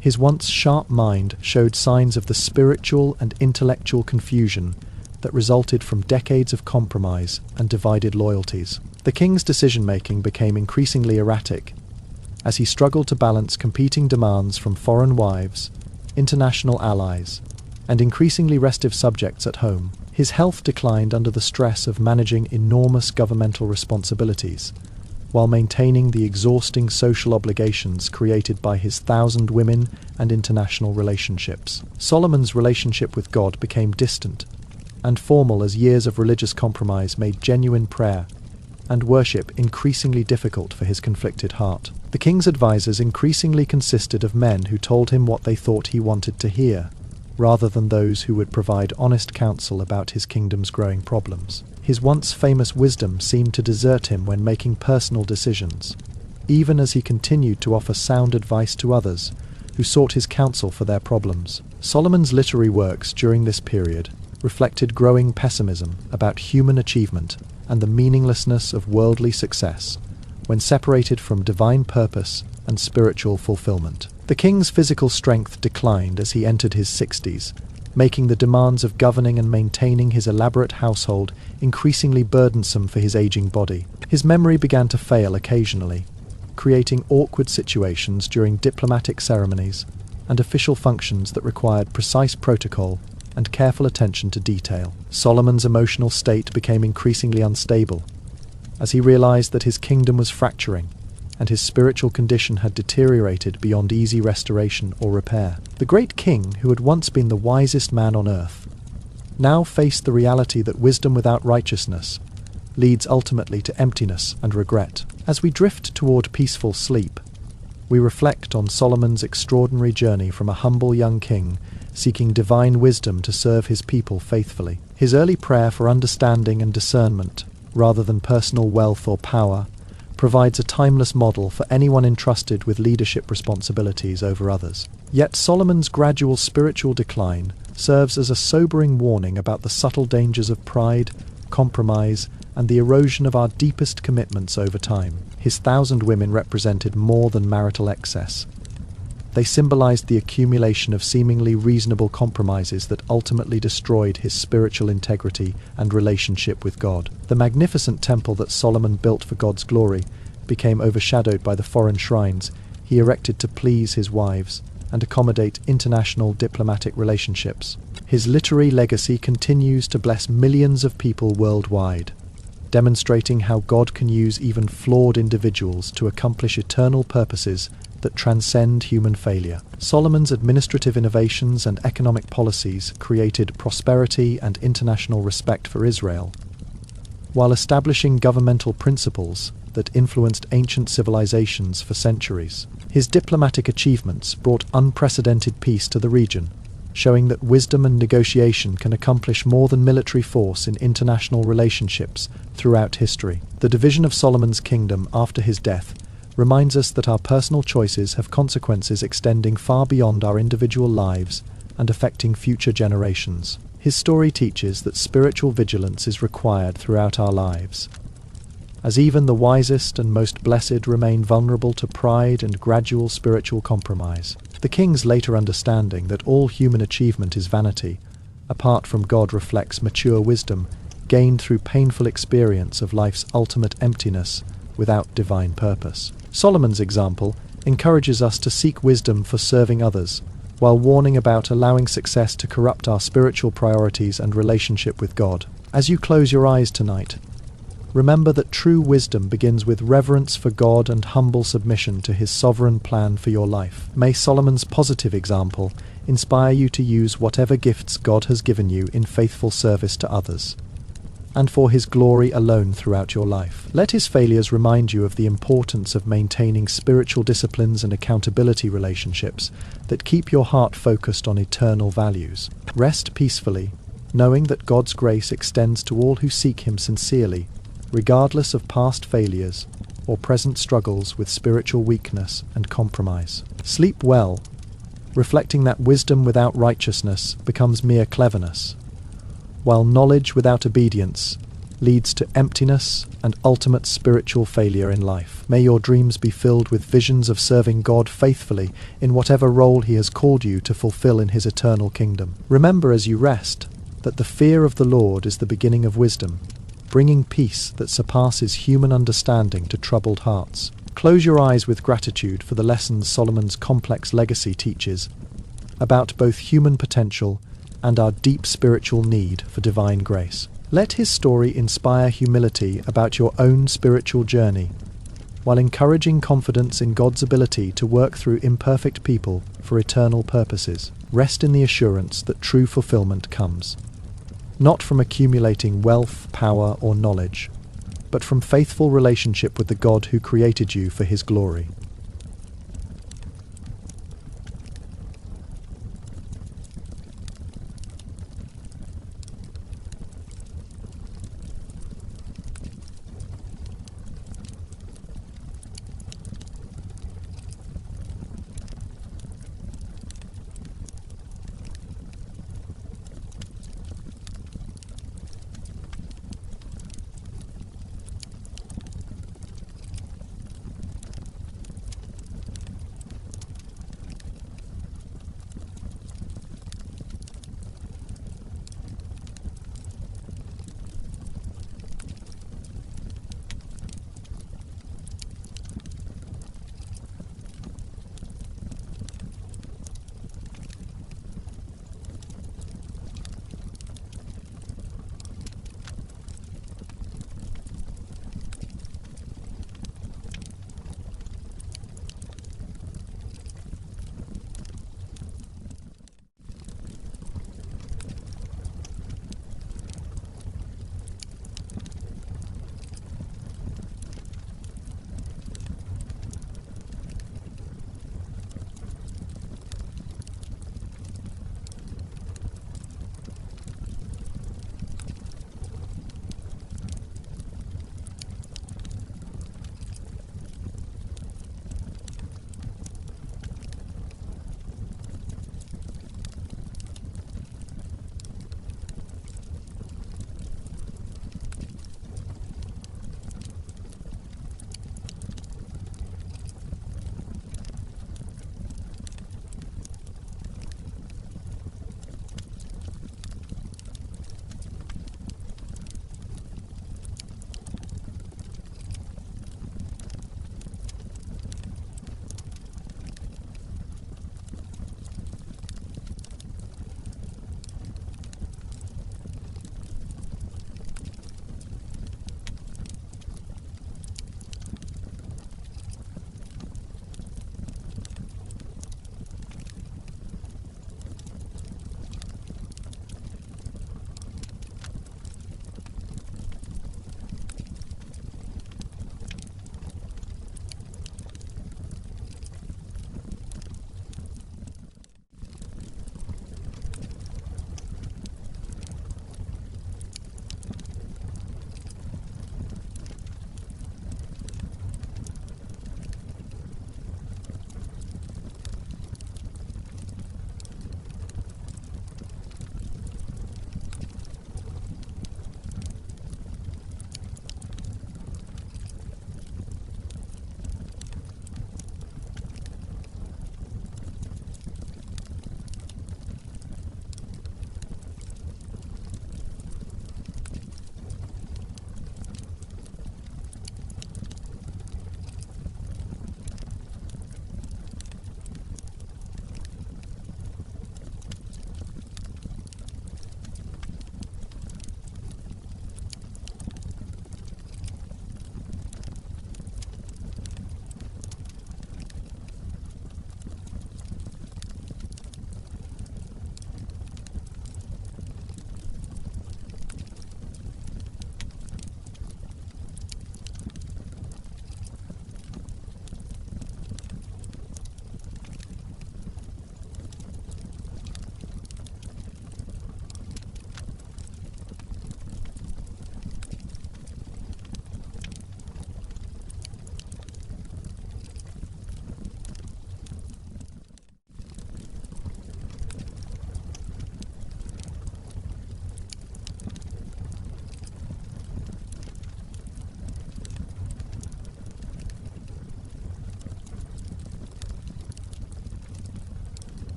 his once sharp mind showed signs of the spiritual and intellectual confusion that resulted from decades of compromise and divided loyalties. The king's decision-making became increasingly erratic as he struggled to balance competing demands from foreign wives, international allies, and increasingly restive subjects at home. His health declined under the stress of managing enormous governmental responsibilities, while maintaining the exhausting social obligations created by his 1,000 women and international relationships. Solomon's relationship with God became distant and formal as years of religious compromise made genuine prayer and worship increasingly difficult for his conflicted heart. The king's advisors increasingly consisted of men who told him what they thought he wanted to hear, rather than those who would provide honest counsel about his kingdom's growing problems. His once famous wisdom seemed to desert him when making personal decisions, even as he continued to offer sound advice to others who sought his counsel for their problems. Solomon's literary works during this period reflected growing pessimism about human achievement and the meaninglessness of worldly success when separated from divine purpose and spiritual fulfillment. The king's physical strength declined as he entered his 60s, making the demands of governing and maintaining his elaborate household increasingly burdensome for his aging body. His memory began to fail occasionally, creating awkward situations during diplomatic ceremonies and official functions that required precise protocol and careful attention to detail. Solomon's emotional state became increasingly unstable as he realized that his kingdom was fracturing and his spiritual condition had deteriorated beyond easy restoration or repair. The great king, who had once been the wisest man on earth, now faced the reality that wisdom without righteousness leads ultimately to emptiness and regret. As we drift toward peaceful sleep, we reflect on Solomon's extraordinary journey from a humble young king seeking divine wisdom to serve his people faithfully. His early prayer for understanding and discernment, rather than personal wealth or power, provides a timeless model for anyone entrusted with leadership responsibilities over others. Yet Solomon's gradual spiritual decline serves as a sobering warning about the subtle dangers of pride, compromise, and the erosion of our deepest commitments over time. His 1,000 women represented more than marital excess. They symbolized the accumulation of seemingly reasonable compromises that ultimately destroyed his spiritual integrity and relationship with God. The magnificent temple that Solomon built for God's glory became overshadowed by the foreign shrines he erected to please his wives and accommodate international diplomatic relationships. His literary legacy continues to bless millions of people worldwide, demonstrating how God can use even flawed individuals to accomplish eternal purposes that transcend human failure. Solomon's administrative innovations and economic policies created prosperity and international respect for Israel, while establishing governmental principles that influenced ancient civilizations for centuries. His diplomatic achievements brought unprecedented peace to the region, showing that wisdom and negotiation can accomplish more than military force in international relationships throughout history. The division of Solomon's kingdom after his death reminds us that our personal choices have consequences extending far beyond our individual lives and affecting future generations. His story teaches that spiritual vigilance is required throughout our lives, as even the wisest and most blessed remain vulnerable to pride and gradual spiritual compromise. The king's later understanding that all human achievement is vanity, apart from God, reflects mature wisdom gained through painful experience of life's ultimate emptiness without divine purpose. Solomon's example encourages us to seek wisdom for serving others, while warning about allowing success to corrupt our spiritual priorities and relationship with God. As you close your eyes tonight, remember that true wisdom begins with reverence for God and humble submission to his sovereign plan for your life. May Solomon's positive example inspire you to use whatever gifts God has given you in faithful service to others, and for his glory alone throughout your life. Let his failures remind you of the importance of maintaining spiritual disciplines and accountability relationships that keep your heart focused on eternal values. Rest peacefully, knowing that God's grace extends to all who seek him sincerely, regardless of past failures or present struggles with spiritual weakness and compromise. Sleep well, reflecting that wisdom without righteousness becomes mere cleverness, while knowledge without obedience leads to emptiness and ultimate spiritual failure in life. May your dreams be filled with visions of serving God faithfully in whatever role he has called you to fulfill in his eternal kingdom. Remember as you rest that the fear of the Lord is the beginning of wisdom, bringing peace that surpasses human understanding to troubled hearts. Close your eyes with gratitude for the lessons Solomon's complex legacy teaches about both human potential and our deep spiritual need for divine grace. Let his story inspire humility about your own spiritual journey, while encouraging confidence in God's ability to work through imperfect people for eternal purposes. Rest in the assurance that true fulfillment comes, not from accumulating wealth, power, or knowledge, but from faithful relationship with the God who created you for his glory.